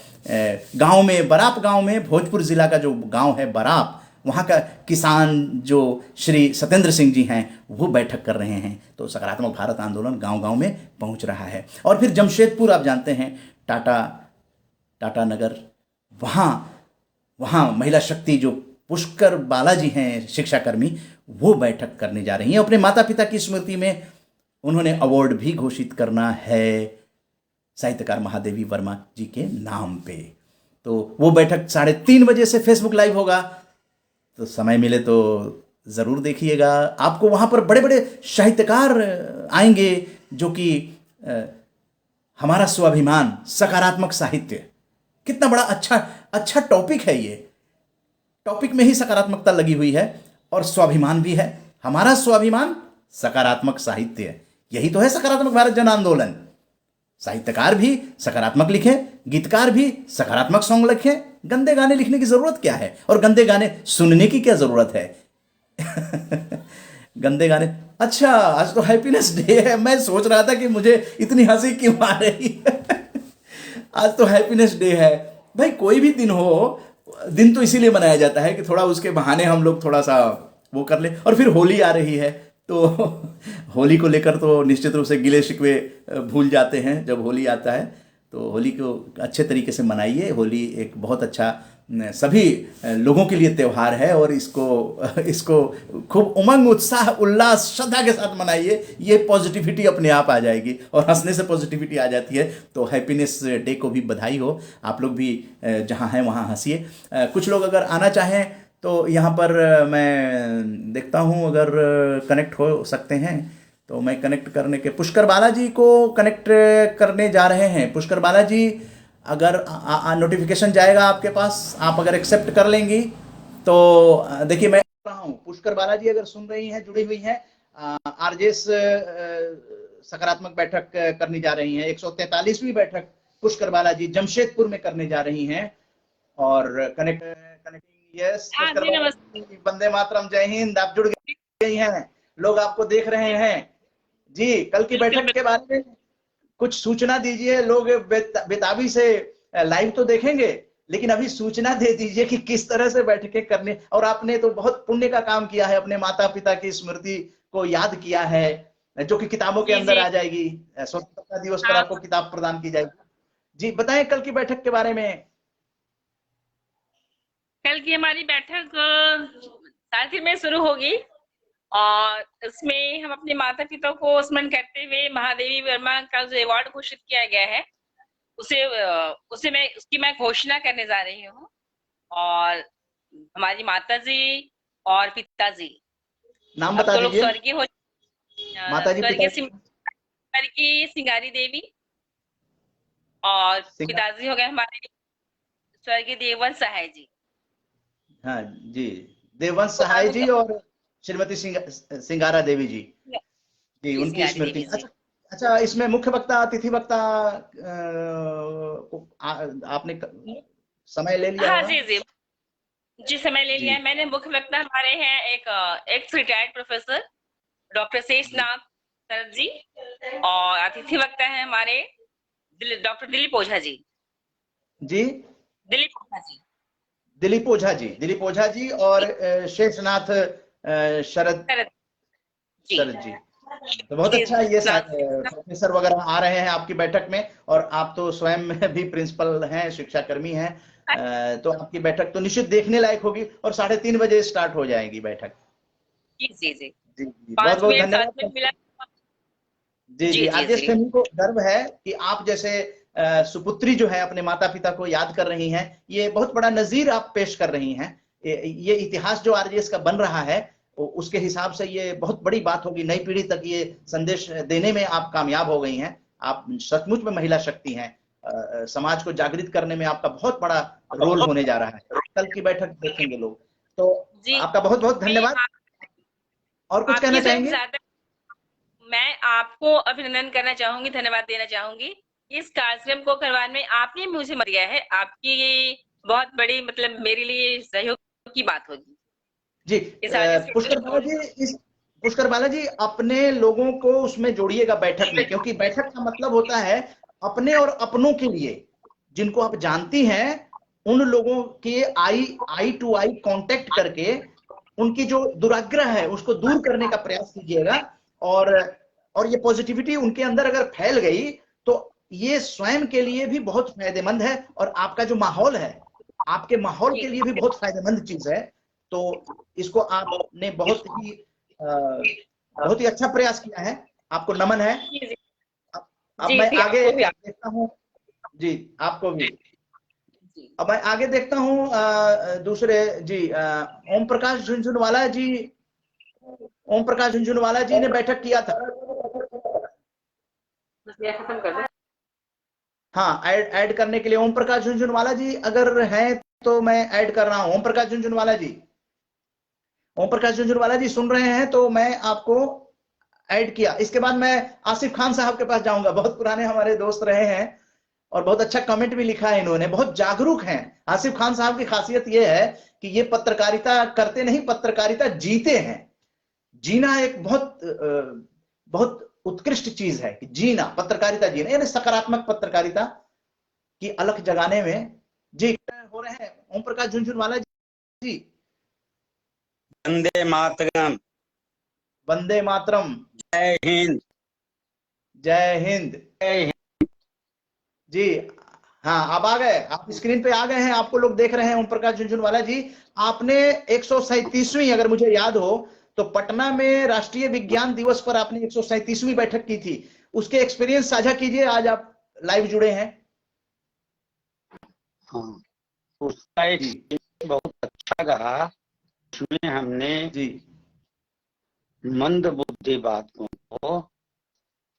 गांव में, बराप गांव में, भोजपुर ज़िला का जो गांव है बराप, वहाँ का किसान जो श्री सत्येंद्र सिंह जी हैं वो बैठक कर रहे हैं। तो सकारात्मक भारत आंदोलन गांव-गांव में पहुँच रहा है। और फिर जमशेदपुर, आप जानते हैं, टाटा नगर, वहाँ महिला शक्ति जो पुष्कर बालाजी हैं शिक्षाकर्मी, वो बैठक करने जा रही हैं। अपने माता पिता की स्मृति में उन्होंने अवार्ड भी घोषित करना है साहित्यकार महादेवी वर्मा जी के नाम पे। तो वो बैठक 3:30 बजे से फेसबुक लाइव होगा, तो समय मिले तो ज़रूर देखिएगा। आपको वहाँ पर बड़े बड़े साहित्यकार आएंगे जो कि हमारा स्वाभिमान, सकारात्मक साहित्य, कितना बड़ा अच्छा टॉपिक है। ये टॉपिक में ही सकारात्मकता लगी हुई है और स्वाभिमान भी है। हमारा स्वाभिमान सकारात्मक साहित्य, यही तो है सकारात्मक भारत जन आंदोलन। साहित्यकार भी सकारात्मक लिखें, गीतकार भी सकारात्मक सॉन्ग लिखें। गंदे गाने लिखने की जरूरत क्या है, और गंदे गाने सुनने की क्या जरूरत है? गंदे गाने। अच्छा, आज तो हैप्पीनेस डे है। मैं सोच रहा था कि मुझे इतनी हंसी क्यों आ रही है। आज तो हैप्पीनेस डे है। भाई कोई भी दिन हो, दिन तो इसीलिए मनाया जाता है कि थोड़ा उसके बहाने हम लोग थोड़ा सा वो कर ले। और फिर होली आ रही है, तो होली को लेकर तो निश्चित रूप से गिले शिकवे भूल जाते हैं जब होली आता है। तो होली को अच्छे तरीके से मनाइए। होली एक बहुत अच्छा सभी लोगों के लिए त्यौहार है, और इसको खूब उमंग, उत्साह, उल्लास, श्रद्धा के साथ मनाइए। ये पॉजिटिविटी अपने आप आ जाएगी, और हंसने से पॉजिटिविटी आ जाती है। तो हैप्पीनेस डे को भी बधाई हो। आप लोग भी जहाँ हैं वहाँ हंसिए। कुछ लोग अगर आना चाहें तो यहाँ पर मैं देखता हूँ, अगर कनेक्ट हो सकते हैं तो मैं कनेक्ट करने के पुष्कर बालाजी को कनेक्ट करने जा रहे हैं। पुष्कर बालाजी, अगर नोटिफिकेशन जाएगा आपके पास, आप अगर एक्सेप्ट कर लेंगी तो देखिए मैं रहा हूँ। पुष्कर बालाजी अगर सुन रही हैं, जुड़ी हुई हैं, आरजेएस सकारात्मक बैठक करने जा रही हैं। 143वीं बैठक पुष्कर बालाजी जमशेदपुर में करने जा रही हैं। और कनेक्टिंग, यस पुष्कर बालाजी, वंदे मातरम, जय हिंद। आप जुड़ गई हैं, लोग आपको देख रहे हैं जी। कल की बैठक के बारे में कुछ सूचना दीजिए। लोग बेताबी से लाइव तो देखेंगे, लेकिन अभी सूचना दे दीजिए कि किस तरह से बैठकें करने। और आपने तो बहुत पुण्य का काम किया है, अपने माता पिता की स्मृति को याद किया है, जो कि किताबों के अंदर आ जाएगी। स्वतंत्रता दिवस पर आपको किताब प्रदान की जाएगी। जी बताएं कल की बैठक के बारे में। कल की हमारी बैठक 3:30 में शुरू होगी, और इसमें हम अपने माता पिता को स्मरण करते हुए महादेवी वर्मा का जो अवार्ड घोषित किया गया है, उसकी मैं घोषणा करने जा रही हूँ। और हमारी माताजी और पिताजी, नाम बता दीजिए। स्वर्गीय हो, माताजी, स्वर्गीय सिंगारी देवी, और पिताजी हो गए हमारे स्वर्गीय देववंश सहाय जी। हाँ जी, देववंश सहाय जी और श्रीमती सिंगारा देवी जी, जी उनकी स्मृति। अच्छा, इसमें मुख्य वक्ता, अतिथि वक्ता आपने समय ले लिया? हाँ जी समय ले लिया है मैंने। मुख्य वक्ता हमारे हैं एक ex retired professor doctor Sheshnath sir ji, और अतिथि वक्ता है हमारे डॉक्टर दिलीप ओझा जी। दिलीप ओझा जी और शेषनाथ शरद जी। तो बहुत अच्छा, ये प्रोफेसर वगैरह आ रहे हैं आपकी बैठक में। और आप तो स्वयं भी प्रिंसिपल हैं, शिक्षा कर्मी हैं, तो आपकी बैठक तो निश्चित देखने लायक होगी। और 3:30 बजे स्टार्ट हो जाएगी बैठक। जी बहुत बहुत धन्यवाद। जी आरजेएस फैमिली को गर्व है कि आप जैसे सुपुत्री जो है अपने माता पिता को याद कर रही हैं। ये बहुत बड़ा नजीर आप पेश कर रही हैं। ये इतिहास जो आरजेएस का बन रहा है, उसके हिसाब से ये बहुत बड़ी बात होगी। नई पीढ़ी तक ये संदेश देने में आप कामयाब हो गई हैं। आप सचमुच में महिला शक्ति हैं। समाज को जागृत करने में आपका बहुत बड़ा रोल होने जा रहा है। कल की बैठक देखेंगे लोग। तो आपका बहुत बहुत धन्यवाद। और कुछ कहना चाहेंगे? मैं आपको अभिनंदन करना चाहूंगी, धन्यवाद देना चाहूंगी। इस कार्यक्रम को करवाने में आपने मुझे मत दिया है। आपकी ये बहुत बड़ी, मतलब मेरे लिए सहयोग की बात होगी जी। पुष्कर बालाजी, अपने लोगों को उसमें जोड़िएगा बैठक में, क्योंकि बैठक का मतलब होता है अपने और अपनों के लिए। जिनको आप जानती हैं उन लोगों के आई टू आई कांटेक्ट करके उनकी जो दुराग्रह है उसको दूर करने का प्रयास कीजिएगा। और ये पॉजिटिविटी उनके अंदर अगर फैल गई तो ये स्वयं के लिए भी बहुत फायदेमंद है, और आपका जो माहौल है, आपके माहौल के लिए भी बहुत फायदेमंद चीज है। तो इसको आपने बहुत ही अच्छा प्रयास किया है, आपको नमन है। अब मैं आगे देखता हूँ जी, आपको भी। अब मैं आगे देखता हूँ दूसरे जी, ओम प्रकाश झुनझुनवाला जी ने बैठक किया था। हाँ, ऐड करने के लिए ओम प्रकाश झुनझुनवाला जी अगर हैं तो मैं ऐड कर रहा हूं। ओम प्रकाश झुनझुनवाला जी सुन रहे हैं तो मैं आपको ऐड किया। इसके बाद मैं आसिफ खान साहब के पास जाऊंगा, बहुत पुराने हमारे दोस्त रहे हैं और बहुत अच्छा कमेंट भी लिखा है इन्होंने, बहुत जागरूक हैं। आसिफ खान साहब की खासियत यह है कि ये पत्रकारिता करते नहीं, पत्रकारिता जीते हैं। जीना एक बहुत उत्कृष्ट चीज है कि जीना, पत्रकारिता जीना, यानी सकारात्मक पत्रकारिता की अलख जगाने में जी हो रहे हैं। ओम प्रकाश झुनझुनवाला जी, वंदे मातरम, वंदे मातरम, जय हिंद, जय हिंद, जय हिंद। जी हाँ, आप आ गए, आप स्क्रीन पे आ गए हैं, आपको लोग देख रहे हैं। ओम प्रकाश झुनझुनवाला जी, आपने 137वीं, अगर मुझे याद हो तो पटना में राष्ट्रीय विज्ञान दिवस पर आपने 137वीं बैठक की थी, उसके एक्सपीरियंस साझा कीजिए। आज आप लाइव जुड़े हैं। हाँ, उसका एक बहुत अच्छा रहा। उसमें हमने जी मंद बुद्धि बातों को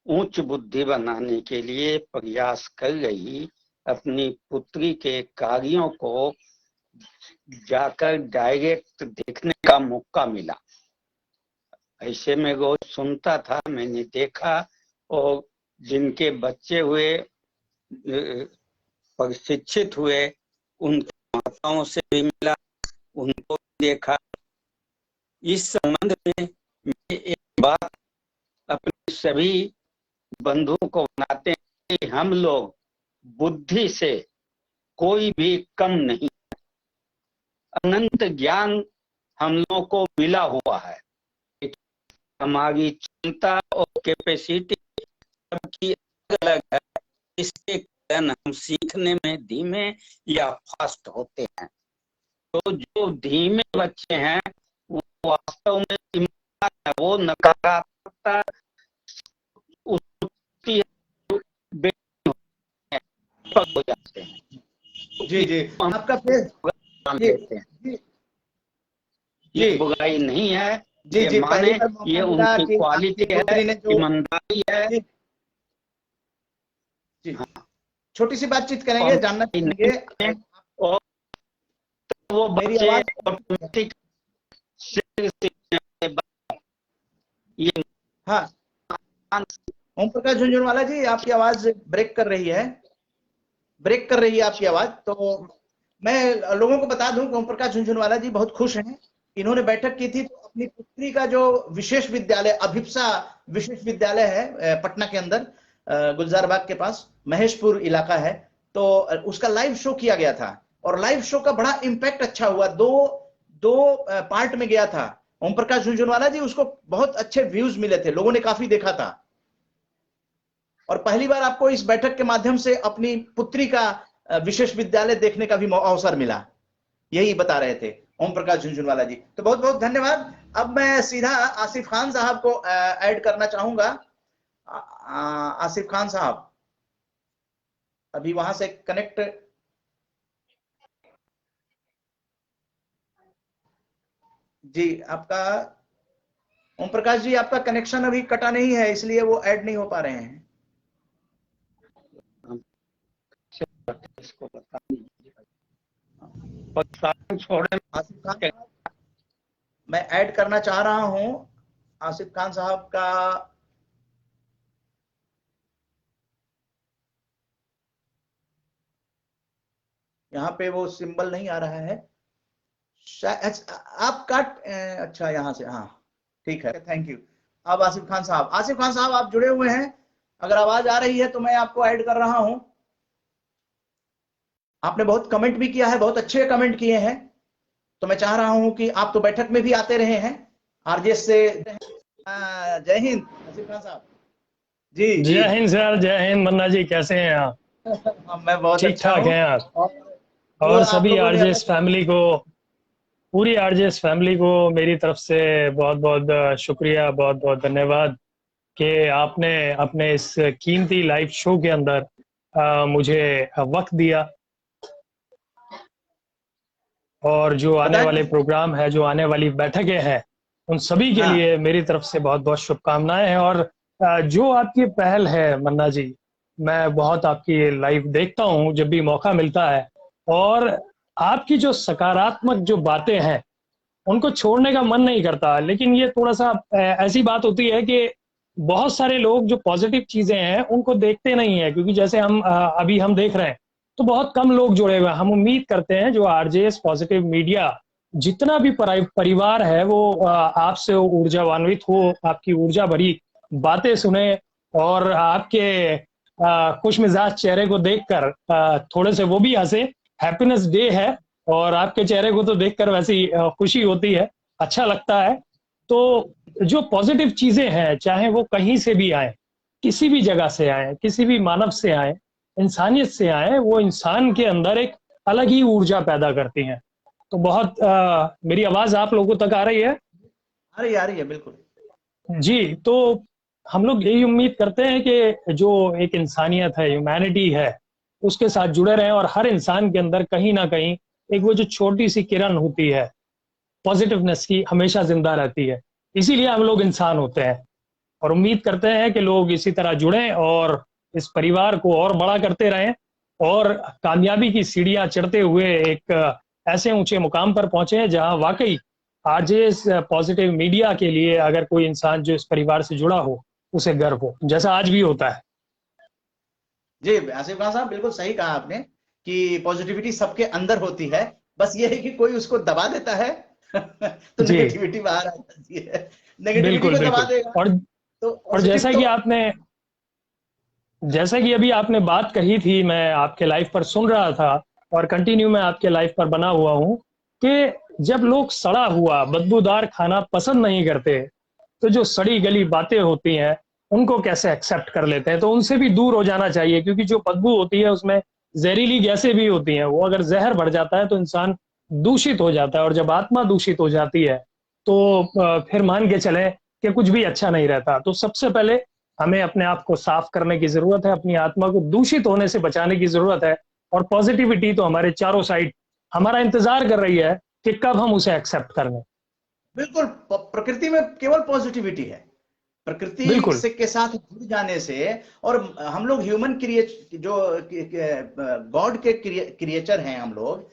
उच्च बुद्धि बनाने के लिए प्रयास कर रही अपनी पुत्री के कार्यों को जाकर डायरेक्ट देखने का मौका मिला। ऐसे में रोज सुनता था, मैंने देखा, और जिनके बच्चे हुए प्रशिक्षित हुए उनकी माताओं से भी मिला, उनको देखा। इस संबंध में मैं एक बात अपने सभी बंधुओं को बनाते हैं कि हम लोग बुद्धि से कोई भी कम नहीं, अनंत ज्ञान हम लोगों को मिला हुआ है। हमारी क्षमता और कैपेसिटी सबकी अलग है, इसके कारण हम सीखने में धीमे या फास्ट होते हैं। तो जो धीमे बच्चे हैं वो वास्तव में ईमानदार है, वो नकारात्मकता हो जाते हैं। जी जी, आपका ये बुराई नहीं है, जी जी, माने ये उनकी क्वालिटी है, ईमानदारी है। जी हाँ, छोटी सी बातचीत करेंगे, जानना चाहेंगे। और वो बच्चे ऑटोमेटिक ये हाँ, ओम प्रकाश झुनझुनवाला जी, आपकी आवाज ब्रेक कर रही है, ब्रेक कर रही है आपकी आवाज। तो मैं लोगों को बता दूं कि ओम प्रकाश झुनझुनवाला जी बहुत खुश हैं। इन्होंने बैठक की थी तो अपनी पुत्री का जो विशेष विद्यालय, अभिप्सा विशेष विद्यालय है पटना के अंदर, गुलजार बाग के पास महेशपुर इलाका है, तो उसका लाइव शो किया गया था और लाइव शो का बड़ा इम्पैक्ट अच्छा हुआ। दो पार्ट में गया था ओम प्रकाश झुनझुनवाला जी, उसको बहुत अच्छे व्यूज मिले थे, लोगों ने काफी देखा था। और पहली बार आपको इस बैठक के माध्यम से अपनी पुत्री का विशेष विद्यालय देखने का भी अवसर मिला, यही बता रहे थे ओम प्रकाश झुनझुनवाला जी। तो बहुत बहुत धन्यवाद। अब मैं सीधा आसिफ खान साहब को ऐड करना चाहूंगा। आसिफ खान साहब अभी वहां से कनेक्ट, जी आपका ओम प्रकाश जी, आपका कनेक्शन अभी कटा नहीं है, इसलिए वो ऐड नहीं हो पा रहे हैं। इसको बता छोड़े। आसिफ खान साहब, मैं ऐड करना चाह रहा हूं आसिफ खान साहब का। यहाँ पे वो सिंबल नहीं आ रहा है आपका। अच्छा, यहाँ से, हाँ ठीक है, थैंक यू। अब आसिफ खान साहब आप जुड़े हुए हैं, अगर आवाज आ रही है तो मैं आपको ऐड कर रहा हूं। आपने बहुत कमेंट भी किया है, बहुत अच्छे कमेंट किए हैं, तो मैं चाह रहा हूं कि आप तो बैठक में भी आते रहे हैं आरजेएस से। जय हिंद आसिफ खान साहब जी। जय हिंद सर, जय हिंद। मन्ना जी कैसे हैं आप? मैं बहुत ठीक ठाक हैं आप? और सभी आरजेएस फैमिली को, पूरी आरजेएस फैमिली को मेरी तरफ से बहुत बहुत शुक्रिया, बहुत बहुत धन्यवाद कि आपने अपने इस कीमती लाइव शो के अंदर मुझे वक्त दिया। और जो आने वाले प्रोग्राम है, जो आने वाली बैठकें हैं, उन सभी के लिए मेरी तरफ से बहुत बहुत शुभकामनाएं हैं। और जो आपकी पहल है मन्ना जी, मैं बहुत आपकी लाइव देखता हूं जब भी मौका मिलता है, और आपकी जो सकारात्मक जो बातें हैं उनको छोड़ने का मन नहीं करता। लेकिन ये थोड़ा सा ऐसी बात होती है कि बहुत सारे लोग जो पॉजिटिव चीजें हैं उनको देखते नहीं है, क्योंकि जैसे अभी हम देख रहे हैं तो बहुत कम लोग जुड़े हुए हैं। हम उम्मीद करते हैं जो आरजेएस पॉजिटिव मीडिया जितना भी परिवार है वो आपसे ऊर्जान्वित हो, आपकी ऊर्जा भरी बातें सुने और आपके खुश मिजाज चेहरे को देखकर थोड़े से वो भी हंसे। हैप्पीनेस डे है और आपके चेहरे को तो देखकर वैसी खुशी होती है, अच्छा लगता है। तो जो पॉजिटिव चीजें हैं, चाहे वो कहीं से भी आए, किसी भी जगह से आए, किसी भी मानव से आए, इंसानियत से आए, वो इंसान के अंदर एक अलग ही ऊर्जा पैदा करती हैं। तो बहुत मेरी आवाज आप लोगों तक आ रही है? आ रही है बिल्कुल जी। तो हम लोग यही उम्मीद करते हैं कि जो एक इंसानियत है, ह्यूमैनिटी है, उसके साथ जुड़े रहें और हर इंसान के अंदर कहीं ना कहीं एक वो जो छोटी सी किरण होती है पॉजिटिवनेस की, हमेशा जिंदा रहती है। इसीलिए हम लोग इंसान होते हैं और उम्मीद करते हैं कि लोग इसी तरह जुड़ें और इस परिवार को और बड़ा करते रहें और कामयाबी की सीढ़ियां चढ़ते हुए एक ऐसे ऊंचे मुकाम पर पहुंचे जहां वाकई आरजेएस पॉजिटिव मीडिया के लिए अगर कोई इंसान जो इस परिवार से जुड़ा हो उसे गर्व हो, जैसा आज भी होता है। जी आसिफ खान साहब, बिल्कुल सही कहा आपने कि पॉजिटिविटी सबके अंदर होती है, बस ये है कि कोई उसको दबा देता है तो नेगेटिविटी बाहर आ जाती है। नेगेटिविटी को दबा देगा और जैसा कि अभी आपने बात कही थी, मैं आपके लाइव पर सुन रहा था और कंटिन्यू मैं आपके लाइव पर बना हुआ हूं कि जब लोग सड़ा हुआ बदबूदार खाना पसंद नहीं करते तो जो सड़ी गली बातें होती हैं उनको कैसे एक्सेप्ट कर लेते हैं। तो उनसे भी दूर हो जाना चाहिए, क्योंकि जो बदबू होती है उसमें जहरीली गैसें भी होती हैं। वो अगर जहर बढ़ जाता है तो इंसान दूषित हो जाता है और जब आत्मा दूषित हो जाती है तो फिर मान के चले कि कुछ भी अच्छा नहीं रहता। तो सबसे पहले हमें अपने आप को साफ करने की जरूरत है, अपनी आत्मा को दूषित होने से बचाने की जरूरत है। और पॉजिटिविटी तो हमारे चारों साइड हमारा इंतजार कर रही है कि कब हम उसे एक्सेप्ट कर लें। बिल्कुल, प्रकृति में केवल पॉजिटिविटी है। प्रकृति से के साथ जुड़ जाने से, और हम लोग ह्यूमन जो गॉड के क्रिएचर हैं, हम लोग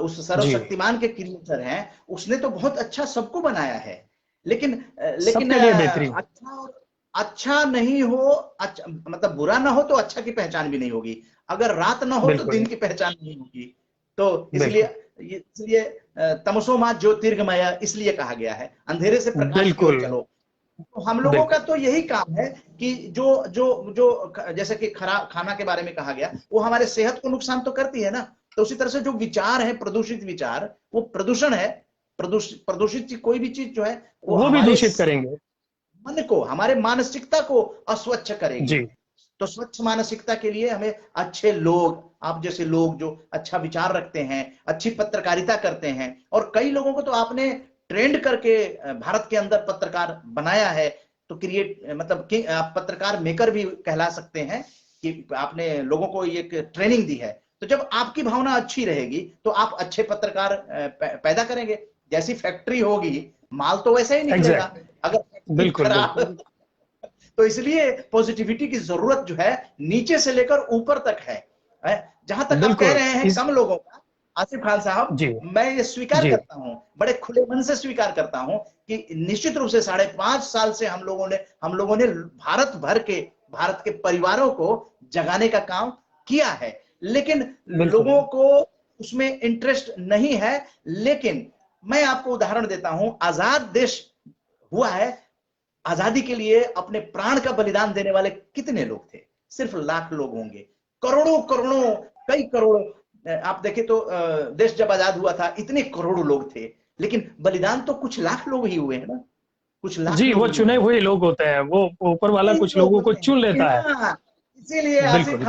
उस सर्वशक्तिमान के क्रिएचर हैं। उसने तो बहुत अच्छा सबको बनाया है, लेकिन अच्छा नहीं हो, अच्छा मतलब बुरा ना हो तो अच्छा की पहचान भी नहीं होगी, अगर रात ना हो तो दिन की पहचान नहीं होगी। तो इसलिए तमसो मा ज्योतिर्गमय इसलिए कहा गया है, अंधेरे से प्रकाश की ओर चलो। तो हम लोगों का तो यही काम है कि जो जो जो जैसे कि खाना के बारे में कहा गया, वो हमारे सेहत को नुकसान तो करती है ना। तो उसी तरह से जो विचार है, प्रदूषित विचार, वो प्रदूषण है। प्रदूषित कोई भी चीज जो है वो भी दूषित करेंगे, मन को, हमारे मानसिकता को अस्वच्छ करेंगे। तो स्वच्छ मानसिकता के लिए हमें अच्छे लोग, आप जैसे लोग जो अच्छा विचार रखते हैं, अच्छी पत्रकारिता करते हैं, और कई लोगों को तो आपने ट्रेंड करके भारत के अंदर पत्रकार बनाया है। तो मतलब कि आप पत्रकार मेकर भी कहला सकते हैं कि आपने लोगों को एक ट्रेनिंग दी है। तो जब आपकी भावना अच्छी रहेगी तो आप अच्छे पत्रकार पैदा करेंगे। जैसी फैक्ट्री होगी, माल तो वैसा ही निकलेगा। अगर खराब तो इसलिए पॉजिटिविटी की जरूरत जो है नीचे से लेकर ऊपर तक है। जहां तक आप कह रहे हैं कम लोगों का, आसिफ खान साहब, मैं ये स्वीकार करता हूं, बड़े खुले मन से स्वीकार करता हूं कि निश्चित रूप से 5.5 साल से हम लोगों ने भारत के परिवारों को जगाने का काम किया है, लेकिन लोगों को उसमें इंटरेस्ट नहीं है। लेकिन मैं आपको उदाहरण देता हूं, आजाद देश हुआ है, आजादी के लिए अपने प्राण का बलिदान देने वाले कितने लोग थे? सिर्फ लाख लोग होंगे। करोड़ों कई करोड़ आप देखें तो देश जब आजाद हुआ था इतने करोड़ों लोग थे, लेकिन बलिदान तो कुछ लाख लोग ही हुए हैं ना, कुछ लाख। जी, वो चुने हुए लोग होते हैं, वो ऊपर वाला कुछ लोगों को चुन लेता है। इसीलिए आसिफ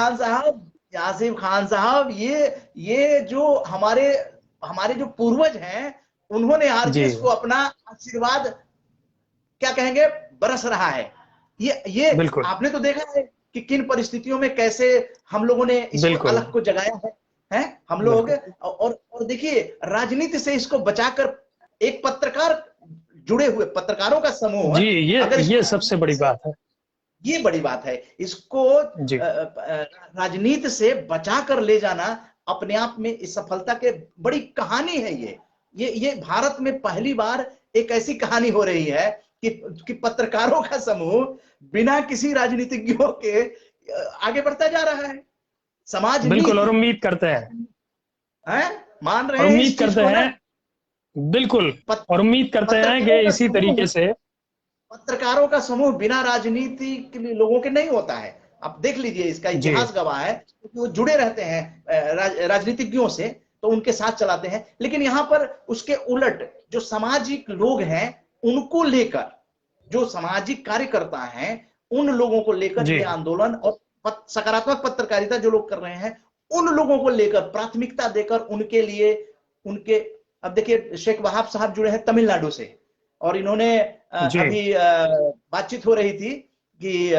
खान साहब ये जो हमारे जो पूर्वज हैं, उन्होंने आरजेएस को अपना आशीर्वाद, क्या कहेंगे, बरस रहा है। ये आपने तो देखा है कि किन परिस्थितियों में कैसे हम लोगों ने इसको अलग को जगाया है हम लोग। और देखिए, राजनीति से इसको बचाकर एक पत्रकार, जुड़े हुए पत्रकारों का समूह जी, ये सबसे बड़ी बात है। ये बड़ी बात है। इसको राजनीति से बचाकर ले जाना अपने आप में इस सफलता के बड़ी कहानी है। ये भारत में पहली बार एक ऐसी कहानी हो रही है कि पत्रकारों का समूह बिना किसी राजनीतिज्ञों के आगे बढ़ता जा रहा है। समाज बिल्कुल, और नीति उम्मीद करते हैं, मान रहे और हैं उम्मीद इस चीज करते को ना। हैं, बिल्कुल, और उम्मीद करते हैं कि इसी तरीके से पत्रकारों का समूह बिना राजनीति के लोगों के नहीं होता है। आप देख लीजिए, इसका जी इतिहास गवाह है, क्योंकि वो जुड़े रहते हैं राजनीतिज्ञों से, तो उनके साथ चलाते हैं। लेकिन यहाँ पर उसके उलट जो सामाजिक लोग हैं उनको लेकर, जो सामाजिक कार्यकर्ता हैं उन लोगों को लेकर जी ये आंदोलन और सकारात्मक पत्रकारिता जो लोग कर रहे हैं उन लोगों को लेकर प्राथमिकता देकर उनके लिए उनके। अब देखिए, शेख वहाब साहब जुड़े हैं तमिलनाडु से, और इन्होंने जी अभी बातचीत हो रही थी कि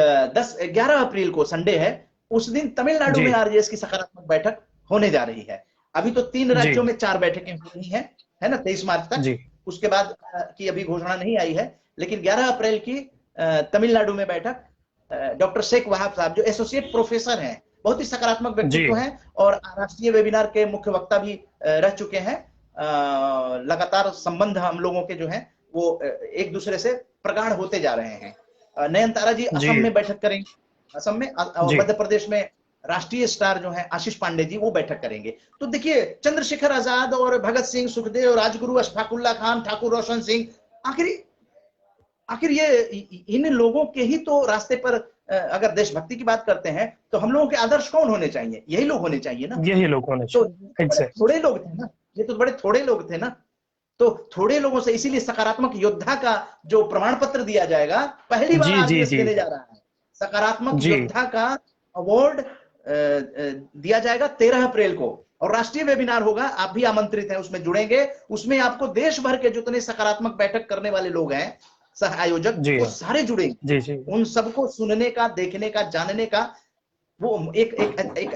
11 अप्रैल को संडे है, उस दिन तमिलनाडु जी में आरजेएस की सकारात्मक बैठक होने जा रही है। अभी तो 3 जी राज्यों में 4 बैठकें हो रही हैं, है ना, 23 मार्च तक। जी उसके बाद की अभी घोषणा नहीं आई है, लेकिन 11 अप्रैल की तमिलनाडु में बैठक डॉक्टर शेख वहाब साहब जो एसोसिएट प्रोफेसर हैं, बहुत ही सकारात्मक जी व्यक्तित्व हैं और राष्ट्रीय वेबिनार के मुख्य वक्ता भी रह चुके हैं। लगातार संबंध हम लोगों के जो हैं वो एक दूसरे से प्रगाढ़ होते जा रहे हैं। नयनतारा जी जी असम में बैठक करेंगे, असम में, और जी मध्य प्रदेश में राष्ट्रीय स्टार जो है आशीष पांडे जी वो बैठक करेंगे। तो देखिए, चंद्रशेखर आजाद और भगत सिंह, सुखदेव, राजगुरु, अशफाकुल्ला खान, ठाकुर रोशन सिंह, आखिर ये इन लोगों के ही तो रास्ते पर अगर देशभक्ति की बात करते हैं तो हम लोगों के आदर्श कौन होने चाहिए? यही लोग होने चाहिए ना। यही लोग होने तो चाहिए, बड़े थोड़े लोग थे ना, ये तो बड़े थोड़े लोग थे ना। तो थोड़े लोगों से, इसीलिए सकारात्मक योद्धा का जो प्रमाण पत्र दिया जाएगा, पहली बार जी जी आरजेएस जी देने जा रहा है। सकारात्मक जी योद्धा का अवार्ड दिया जाएगा 13 अप्रैल को, और राष्ट्रीय वेबिनार होगा। आप भी आमंत्रित हैं, उसमें जुड़ेंगे। उसमें आपको देश भर के जितने सकारात्मक बैठक करने वाले लोग हैं, सह आयोजक, जी वो सारे जुड़ेंगे। जी जी उन सबको सुनने का, देखने का, जानने का वो एक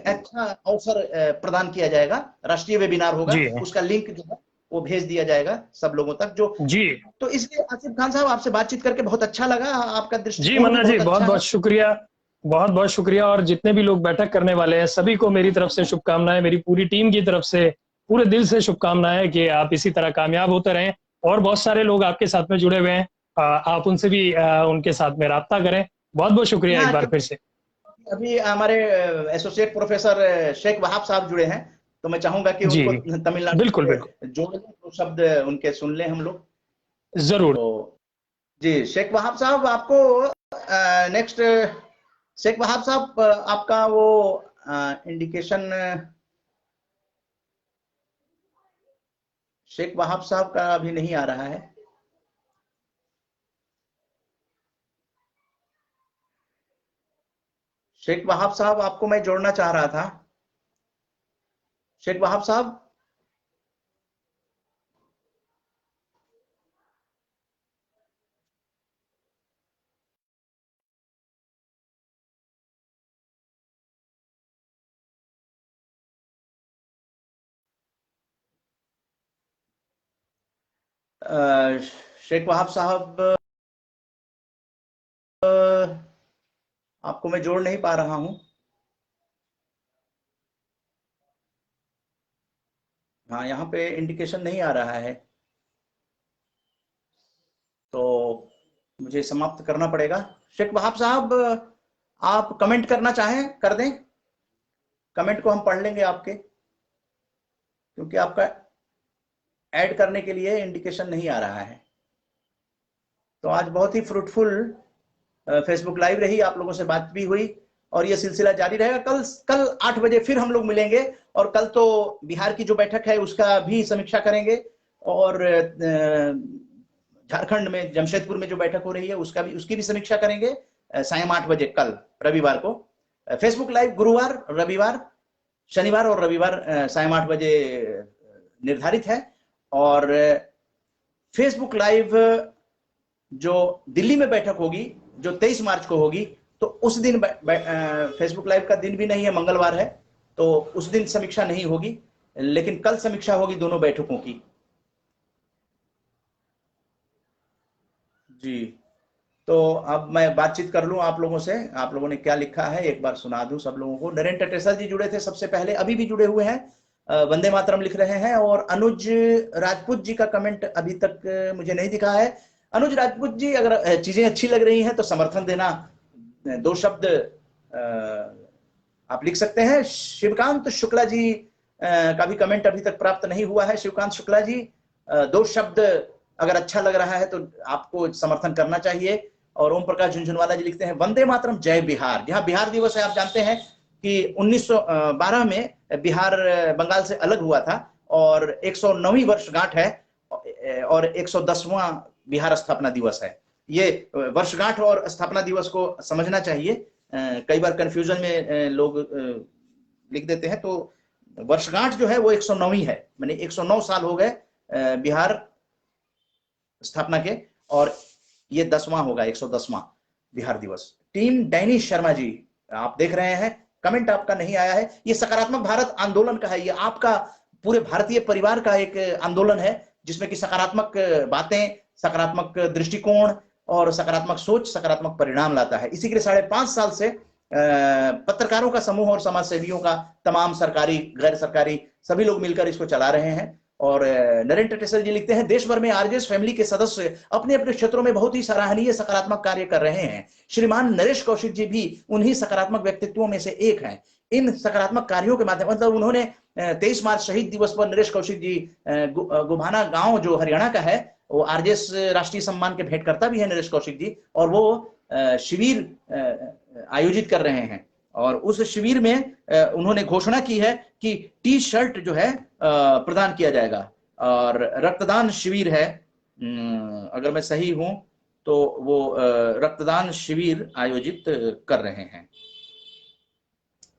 अच्छा अवसर प्रदान किया जाएगा। राष्ट्रीय वेबिनार होगा, जी उसका लिंक जो है वो भेज दिया जाएगा सब लोगों तक जो। जी तो इसलिए आसिफ खान साहब, आपसे बातचीत करके बहुत अच्छा लगा। आपका जी दृष्टिकोण मन्ना भी जी, बहुत बहुत अच्छा बहुत शुक्रिया, बहुत बहुत शुक्रिया। और जितने भी लोग बैठक करने वाले हैं सभी को मेरी तरफ से शुभकामनाएं, मेरी पूरी टीम की तरफ से पूरे दिल से शुभकामनाएं कि आप इसी तरह कामयाब होते रहें। और बहुत सारे लोग आपके साथ में जुड़े हुए हैं, आप उनसे भी उनके साथ में राब्ता करें। बहुत बहुत शुक्रिया एक बार फिर से। अभी हमारे एसोसिएट प्रोफेसर शेख वहाब साहब जुड़े हैं, तो मैं चाहूंगा कि जी उनको तमिलनाडु बिल्कुल से बिल्कुल, जोड़ लें, तो शब्द उनके सुन लें हम लोग। जरूर। तो जी, शेख वहाब साहब, आपको नेक्स्ट, शेख वहाब साहब, आपका वो इंडिकेशन, शेख वहाब साहब का अभी नहीं आ रहा है। शेख वहाब साहब, आपको मैं जोड़ना चाह रहा था। शेख वहाब साहब, शेख वहाब साहब, आपको मैं जोड़ नहीं पा रहा हूं। हाँ, यहाँ पे इंडिकेशन नहीं आ रहा है, तो मुझे समाप्त करना पड़ेगा। शेख वहाब साहब, आप कमेंट करना चाहें कर दें, कमेंट को हम पढ़ लेंगे आपके, क्योंकि आपका ऐड करने के लिए इंडिकेशन नहीं आ रहा है। तो आज बहुत ही फ्रूटफुल फेसबुक लाइव रही, आप लोगों से बात भी हुई और ये सिलसिला जारी रहेगा। कल 8 बजे फिर हम लोग मिलेंगे, और कल तो बिहार की जो बैठक है उसका भी समीक्षा करेंगे, और झारखंड में जमशेदपुर में जो बैठक हो रही है उसकी भी समीक्षा करेंगे सायं 8 बजे कल रविवार को। फेसबुक लाइव गुरुवार, रविवार, शनिवार और रविवार सायं 8 बजे निर्धारित है। और फेसबुक लाइव जो दिल्ली में बैठक होगी, जो 23 मार्च को होगी, तो उस दिन फेसबुक लाइव का दिन भी नहीं है, मंगलवार है, तो उस दिन समीक्षा नहीं होगी, लेकिन कल समीक्षा होगी दोनों बैठकों की। जी, तो अब मैं बातचीत कर लूं आप लोगों से, आप लोगों ने क्या लिखा है एक बार सुना दूं सब लोगों को। नरेन टटेसर जी जुड़े थे सबसे पहले, अभी भी जुड़े हुए हैं, वंदे मातरम लिख रहे हैं। और अनुज राजपूत जी का कमेंट अभी तक मुझे नहीं दिखा है। अनुज राजपूत जी, अगर चीजें अच्छी लग रही हैं तो समर्थन देना, 2 शब्द आप लिख सकते हैं। शिवकांत शुक्ला जी का भी कमेंट अभी तक प्राप्त नहीं हुआ है। शिवकांत शुक्ला जी, 2 शब्द अगर अच्छा लग रहा है तो आपको समर्थन करना चाहिए। और ओम प्रकाश झुनझुनवाला जी लिखते हैं वंदे मातरम जय बिहार। जहां बिहार दिवस है, आप जानते हैं कि 1912 में बिहार बंगाल से अलग हुआ था और 109वीं वर्षगांठ है और 110वां बिहार स्थापना दिवस है। ये वर्षगांठ और स्थापना दिवस को समझना चाहिए। कई बार कंफ्यूजन में लोग लिख देते हैं, तो वर्षगांठ जो है वो 109वीं है, माने 109 साल हो गए बिहार स्थापना के, और ये 10वां होगा, 110वां बिहार दिवस। टीम डैनिश शर्मा जी, आप देख रहे हैं, कमेंट आपका नहीं आया है। ये सकारात्मक भारत आंदोलन का है, ये आपका पूरे भारतीय परिवार का एक आंदोलन है जिसमें कि सकारात्मक बातें, सकारात्मक दृष्टिकोण और सकारात्मक सोच सकारात्मक परिणाम लाता है। इसी के लिए 5.5 साल से पत्रकारों का समूह और समाज सेवियों का तमाम सरकारी गैर सरकारी सभी लोग मिलकर इसको चला रहे हैं। और नरेंद्र टेटेसर जी लिखते हैं देश भर में आरजेएस फैमिली के सदस्य अपने अपने क्षेत्रों में बहुत ही सराहनीय सकारात्मक कार्य कर रहे हैं। श्रीमान नरेश कौशिक जी भी उन्हीं सकारात्मक व्यक्तित्वों में से एक हैं। इन सकारात्मक कार्यों के माध्यम, मतलब उन्होंने 23 मार्च शहीद दिवस पर नरेश कौशिक जी गुभाना गांव जो हरियाणा का है, वो आरजेएस राष्ट्रीय सम्मान के भेंटकर्ता भी है नरेश कौशिक जी, और वो शिविर आयोजित कर रहे हैं। और उस शिविर में उन्होंने घोषणा की है कि टी शर्ट जो है प्रदान किया जाएगा और रक्तदान शिविर है। अगर मैं सही हूं तो वो रक्तदान शिविर आयोजित कर रहे हैं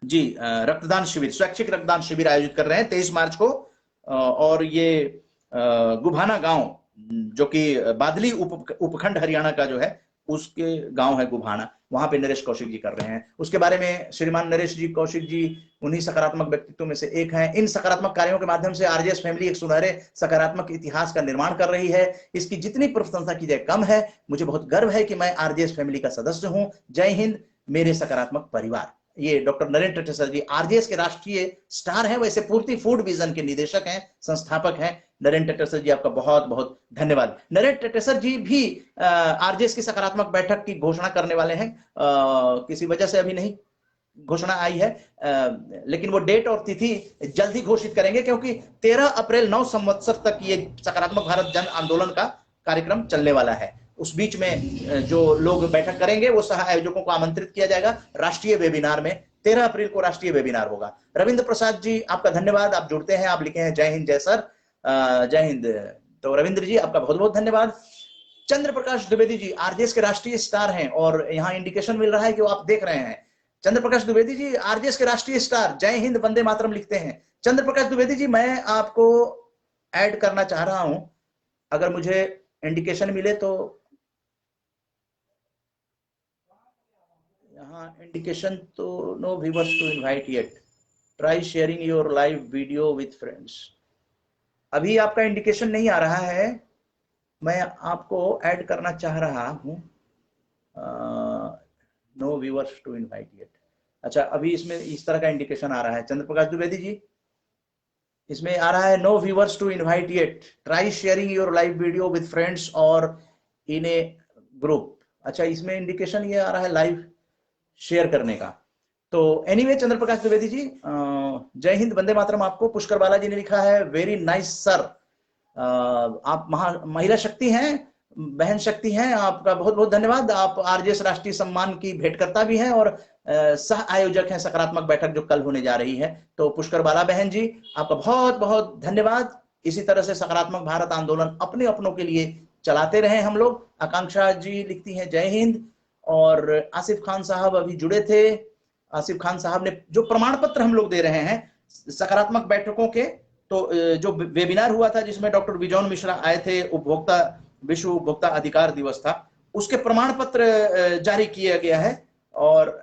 जी। रक्तदान शिविर, स्वैच्छिक रक्तदान शिविर आयोजित कर रहे हैं 23 मार्च को। और ये गुभाना गांव जो कि बादली उपखंड हरियाणा का जो है उसके गांव है गुभाना, वहां पे नरेश कौशिक जी कर रहे हैं। उसके बारे में श्रीमान नरेश जी कौशिक जी उन्हीं सकारात्मक व्यक्तित्वों में से एक हैं। इन सकारात्मक कार्यों के माध्यम से आरजेएस फैमिली एक सुनहरे सकारात्मक इतिहास का निर्माण कर रही है। इसकी जितनी प्रशंसा की जाए कम है। मुझे बहुत गर्व है कि मैं आरजेएस फैमिली का सदस्य हूं। जय हिंद मेरे सकारात्मक परिवार। ये डॉक्टर नरेंद्र टेटेसर जी आरजेएस के राष्ट्रीय स्टार हैं, वैसे पूर्ति फूड विजन के निदेशक हैं, संस्थापक हैं। नरेंद्र टेटेसर जी आपका बहुत बहुत धन्यवाद। नरेंद्र टेटेसर जी भी आरजेएस की सकारात्मक बैठक की घोषणा करने वाले हैं। किसी वजह से अभी नहीं घोषणा आई है, लेकिन वो डेट और तिथि जल्द ही घोषित करेंगे, क्योंकि 13 अप्रैल 9 संवत्सर तक ये सकारात्मक भारत जन आंदोलन का कार्यक्रम चलने वाला है। उस बीच में जो लोग बैठक करेंगे वो सह आयोजकों को आमंत्रित किया जाएगा राष्ट्रीय वेबिनार में। 13 अप्रैल को राष्ट्रीय वेबिनार होगा। रविंद्र प्रसाद जी आपका धन्यवाद, आप जुड़ते हैं, आप लिखे हैं जय हिंद जय सर, जय हिंद। तो रविंद्र जी आपका बहुत बहुत धन्यवाद। चंद्र प्रकाश द्विवेदी जी आरजेएस के राष्ट्रीय स्टार हैं और यहाँ इंडिकेशन मिल रहा है कि वो आप देख रहे हैं। चंद्र प्रकाश द्विवेदी जी आरजेएस के राष्ट्रीय स्टार, जय हिंद वंदे मातरम लिखते हैं। चंद्र प्रकाश द्विवेदी जी मैं आपको ऐड करना चाह रहा हूं, अगर मुझे इंडिकेशन मिले तो। यहाँ इंडिकेशन तो no viewers to invite yet, try sharing your live video with friends. अभी आपका इंडिकेशन नहीं आ रहा है, मैं आपको ऐड करना चाह रहा हूं। No viewers to invite yet. अच्छा, अभी इसमें इस तरह का इंडिकेशन आ रहा है चंद्र प्रकाश द्विवेदी जी, इसमें आ रहा है no viewers to invite yet, try sharing your live video with friends और इन ए ग्रुप। अच्छा, इसमें इंडिकेशन ये आ रहा है लाइव शेयर करने का। तो एनीवे चंद्र प्रकाश द्विवेदी जी जय हिंद वंदे मातरम। आपको पुष्कर बालाजी ने लिखा है वेरी नाइस सर, आप महिला शक्ति हैं, बहन शक्ति हैं, आपका बहुत बहुत धन्यवाद। आप आरजेएस राष्ट्रीय सम्मान की भेंटकर्ता भी हैं और सह आयोजक हैं सकारात्मक बैठक जो कल होने जा रही है। तो पुष्कर बाला बहन जी आपका बहुत बहुत धन्यवाद। इसी तरह से सकारात्मक भारत आंदोलन अपने अपनों के लिए चलाते रहे हम लोग। आकांक्षा जी लिखती हैं जय हिंद। और आसिफ खान साहब अभी जुड़े थे। आसिफ खान साहब ने जो प्रमाण पत्र हम लोग दे रहे हैं सकारात्मक बैठकों के, तो जो वेबिनार हुआ था जिसमें डॉक्टर विजौन मिश्रा आए थे, उपभोक्ता विश्व उपभोक्ता अधिकार दिवस था, उसके प्रमाण पत्र जारी किया गया है और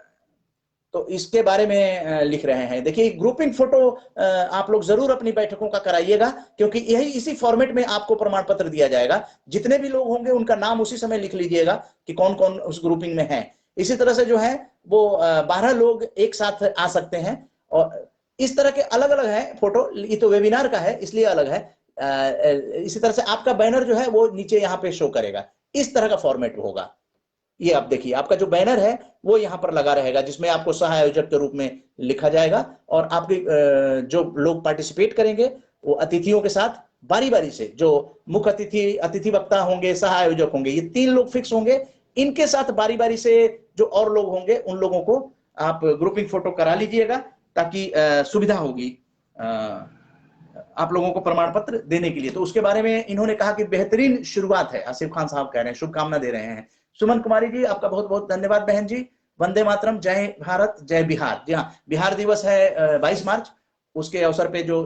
तो इसके बारे में लिख रहे हैं। देखिए ग्रुपिंग फोटो आप लोग जरूर अपनी बैठकों का कराइएगा, क्योंकि यही इसी फॉर्मेट में आपको प्रमाण पत्र दिया जाएगा। जितने भी लोग होंगे उनका नाम उसी समय लिख लीजिएगा कि कौन कौन उस ग्रुपिंग में है। इसी तरह से जो है वो 12 लोग एक साथ आ सकते हैं और इस तरह के अलग अलग है फोटो। ये तो वेबिनार का है इसलिए अलग है। इसी तरह से आपका बैनर जो है वो नीचे यहाँ पे शो करेगा। इस तरह का फॉर्मेट होगा। ये आप देखिए, आपका जो बैनर है वो यहां पर लगा रहेगा, जिसमें आपको सह आयोजक के रूप में लिखा जाएगा, और आपके जो लोग पार्टिसिपेट करेंगे वो अतिथियों के साथ बारी बारी से, जो मुख्य अतिथि वक्ता होंगे, सह आयोजक होंगे, ये 3 लोग फिक्स होंगे, इनके साथ बारी बारी से जो और लोग होंगे उन लोगों को आप ग्रुपिंग फोटो करा लीजिएगा, ताकि सुविधा होगी आप लोगों को प्रमाण पत्र देने के लिए। तो उसके बारे में इन्होंने कहा कि बेहतरीन शुरुआत है, आसिफ खान साहब कह रहे हैं, शुभकामना दे रहे हैं। सुमन कुमारी जी, आपका बहुत बहुत धन्यवाद बहन जी। वंदे मातरम, जय भारत जय बिहार। जी हाँ, बिहार दिवस है 22 मार्च, उसके अवसर पे जो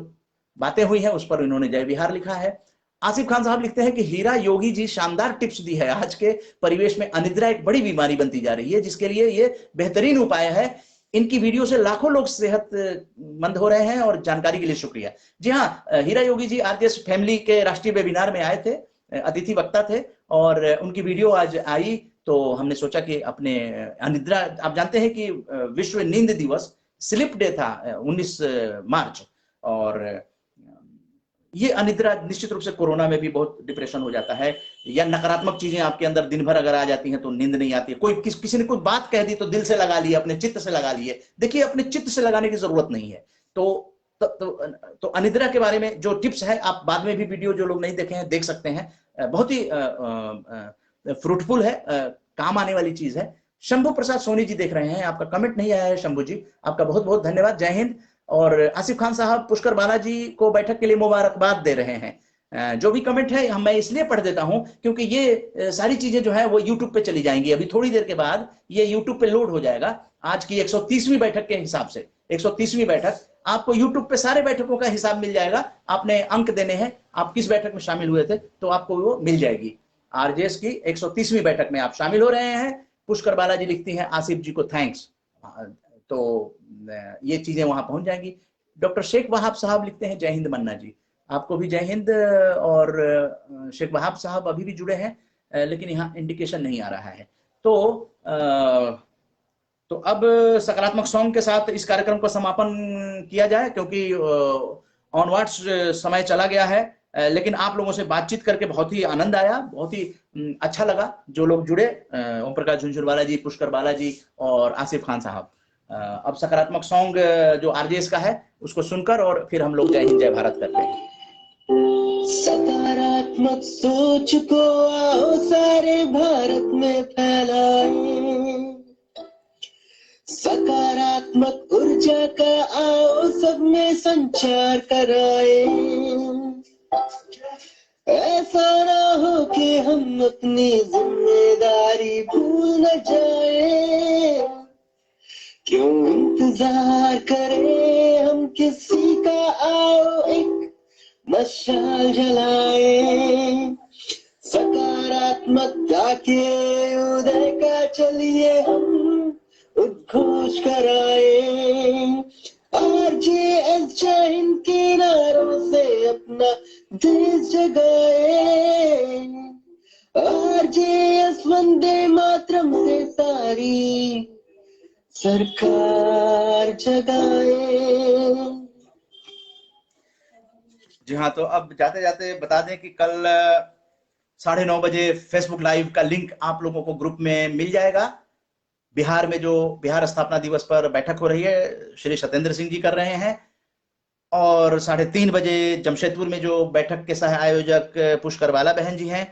बातें हुई हैं उस पर इन्होंने जय बिहार लिखा है। आसिफ खान साहब लिखते हैं कि हीरा योगी जी शानदार टिप्स दी है, आज के परिवेश में अनिद्रा एक बड़ी बीमारी बनती जा रही है, जिसके लिए ये बेहतरीन उपाय है। इनकी वीडियो से लाखों लोग सेहतमंद हो रहे हैं, और जानकारी के लिए शुक्रिया। जी हाँ, हीरा योगी जी आरजेएस फैमिली के राष्ट्रीय वेबिनार में आए थे, अतिथि वक्ता थे, और उनकी वीडियो आज आई, तो हमने सोचा कि अपने अनिद्रा, आप जानते हैं कि विश्व नींद दिवस स्लिप डे था 19 मार्च, और ये अनिद्रा निश्चित रूप से कोरोना में भी बहुत डिप्रेशन हो जाता है, या नकारात्मक चीजें आपके अंदर दिन भर अगर आ जाती हैं तो नींद नहीं आती है। किसी ने कोई बात कह दी तो दिल से लगा लिए, अपने चित्त से लगा लिए। देखिए, अपने चित्त से लगाने की जरूरत नहीं है। तो अनिद्रा के बारे में जो टिप्स है, आप बाद में भी वीडियो जो लोग नहीं देखे हैं देख सकते हैं, बहुत ही फ्रूटफुल है, काम आने वाली चीज है। शंभू प्रसाद सोनी जी देख रहे हैं, आपका कमेंट नहीं आया है शंभू जी, आपका बहुत बहुत धन्यवाद, जय हिंद। और आसिफ खान साहब पुष्कर बालाजी को बैठक के लिए मुबारकबाद दे रहे हैं। जो भी कमेंट है मैं इसलिए पढ़ देता हूं क्योंकि ये सारी चीजें जो है वो यूट्यूब पे चली जाएंगी, अभी थोड़ी देर के बाद ये यूट्यूब पे लोड हो जाएगा। आज की 130वीं बैठक के हिसाब से, 130वीं बैठक, आपको यूट्यूब पे सारे बैठकों का हिसाब मिल जाएगा। आपने अंक देने हैं, आप किस बैठक में शामिल हुए थे, तो आपको वो मिल जाएगी। आरजेएस की 130वीं बैठक में आप शामिल हो रहे हैं। पुष्कर बालाजी लिखती हैं आसिफ जी को थैंक्स, तो ये चीजें वहां पहुंच जाएंगी। डॉक्टर शेख वहाब साहब लिखते हैं जय हिंद मन्ना जी, आपको भी जय हिंद। और शेख वहाब साहब अभी भी जुड़े हैं, लेकिन यहाँ इंडिकेशन नहीं आ रहा है। तो अब सकारात्मक सॉन्ग के साथ इस कार्यक्रम का समापन किया जाए, क्योंकि ऑनवर्ड्स समय चला गया है। लेकिन आप लोगों से बातचीत करके बहुत ही आनंद आया, बहुत ही अच्छा लगा। जो लोग जुड़े, ओम प्रकाश झुंझुनवाला जी, पुष्कर बालाजी और आसिफ खान साहब। अब सकारात्मक सॉन्ग जो आरजेएस का है उसको सुनकर और फिर हम लोग जय हिंद जय भारत करते हैं। सकारात्मक सोच को आओ सारे भारत में फैलाएं, सकारात्मक ऊर्जा का आओ सब में संचार कराएं। ऐसा ना हो कि हम अपनी जिम्मेदारी भूल न जाए, क्यों इंतजार करें हम किसी का, आओ एक मशाल जलाएं। सकारात्मकता के उदय का चलिए हम उद्घोष कराएं। आरजेएस जय हिंद के नारों से अपना देश जगाए, आरजेएस वंदे मातरम से सारी सरकार जगाए। जी हाँ, तो अब जाते जाते बता दें कि कल 9:30 बजे फेसबुक लाइव का लिंक आप लोगों को ग्रुप में मिल जाएगा। बिहार में जो बिहार स्थापना दिवस पर बैठक हो रही है, श्री सत्येंद्र सिंह जी कर रहे हैं, और 3:30 बजे जमशेदपुर में जो बैठक के सह आयोजक पुष्कर बाला बहन जी हैं,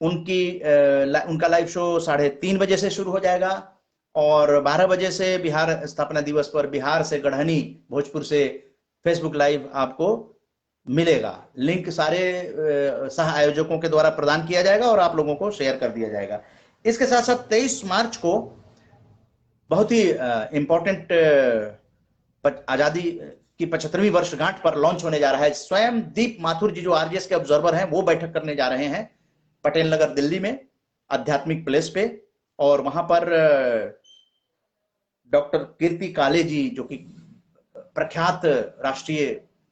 उनका लाइव शो 3:30 बजे से शुरू हो जाएगा। और 12 बजे से बिहार स्थापना दिवस पर बिहार से गढ़हनी भोजपुर से फेसबुक लाइव आपको मिलेगा। लिंक सारे सह आयोजकों के द्वारा प्रदान किया जाएगा और आप लोगों को शेयर कर दिया जाएगा। इसके साथ साथ 23 मार्च को बहुत ही इंपॉर्टेंट आजादी की 75वीं वर्षगांठ पर लॉन्च होने जा रहा है। स्वयं दीप माथुर जी जो आरजेएस के ऑब्जर्वर हैं वो बैठक करने जा रहे हैं पटेल नगर दिल्ली में, आध्यात्मिक प्लेस पे। और वहां पर डॉक्टर कीर्ति काले जी जो कि प्रख्यात राष्ट्रीय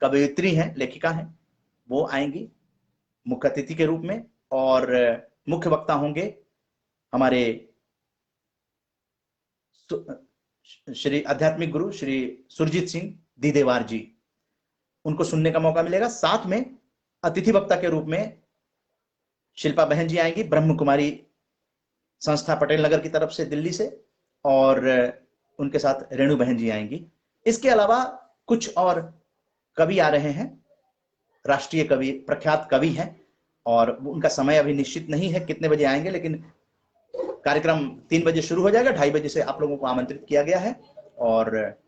कवयित्री हैं, लेखिका हैं, वो आएंगी मुख्य अतिथि के रूप में। और मुख्य वक्ता होंगे हमारे श्री आध्यात्मिक गुरु श्री सुरजीत सिंह दीदेवार जी, उनको सुनने का मौका मिलेगा। साथ में अतिथि वक्ता के रूप में शिल्पा बहन जी आएंगी ब्रह्म कुमारी संस्था पटेल नगर की तरफ से दिल्ली से, और उनके साथ रेणु बहन जी आएंगी। इसके अलावा कुछ और कवि आ रहे हैं, राष्ट्रीय कवि, प्रख्यात कवि हैं, और उनका समय अभी निश्चित नहीं है कितने बजे आएंगे, लेकिन कार्यक्रम 3 बजे शुरू हो जाएगा, 2:30 बजे से आप लोगों को आमंत्रित किया गया है। और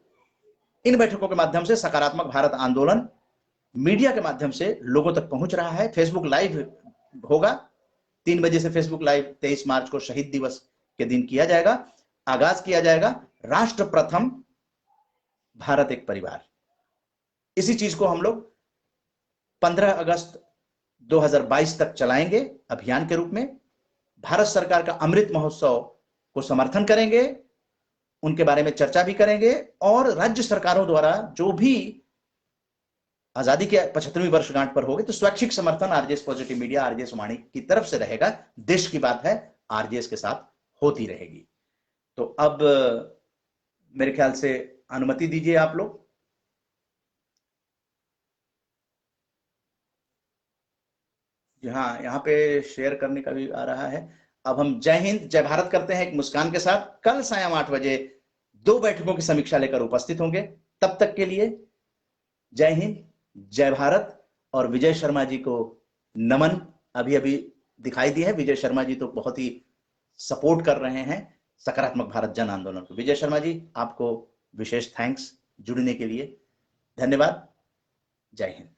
इन बैठकों के माध्यम से सकारात्मक भारत आंदोलन मीडिया के माध्यम से लोगों तक पहुंच रहा है। फेसबुक लाइव होगा 3 बजे से, फेसबुक लाइव 23 मार्च को शहीद दिवस के दिन किया जाएगा। आगाज किया जाएगा राष्ट्र प्रथम भारत एक परिवार। इसी चीज को हम लोग 15 अगस्त 2022 तक चलाएंगे अभियान के रूप में। भारत सरकार का अमृत महोत्सव को समर्थन करेंगे, उनके बारे में चर्चा भी करेंगे, और राज्य सरकारों द्वारा जो भी आजादी के 75वीं वर्षगांठ पर होगी तो स्वैच्छिक समर्थन आरजेएस पॉजिटिव मीडिया, आरजेएस वाणी की तरफ से रहेगा। देश की बात है, आरजेएस के साथ होती रहेगी। तो अब मेरे ख्याल से अनुमति दीजिए आप लोग। हाँ, यहाँ पे शेयर करने का भी आ रहा है। अब हम जय हिंद जय भारत करते हैं एक मुस्कान के साथ। कल सायं 8 बजे 2 बैठकों की समीक्षा लेकर उपस्थित होंगे। तब तक के लिए जय हिंद जय भारत। और विजय शर्मा जी को नमन अभी अभी दिखाई दिया है। विजय शर्मा जी तो बहुत ही सपोर्ट कर रहे हैं सकारात्मक भारत जन आंदोलन को। विजय शर्मा जी, आपको विशेष थैंक्स जुड़ने के लिए। धन्यवाद। जय हिंद।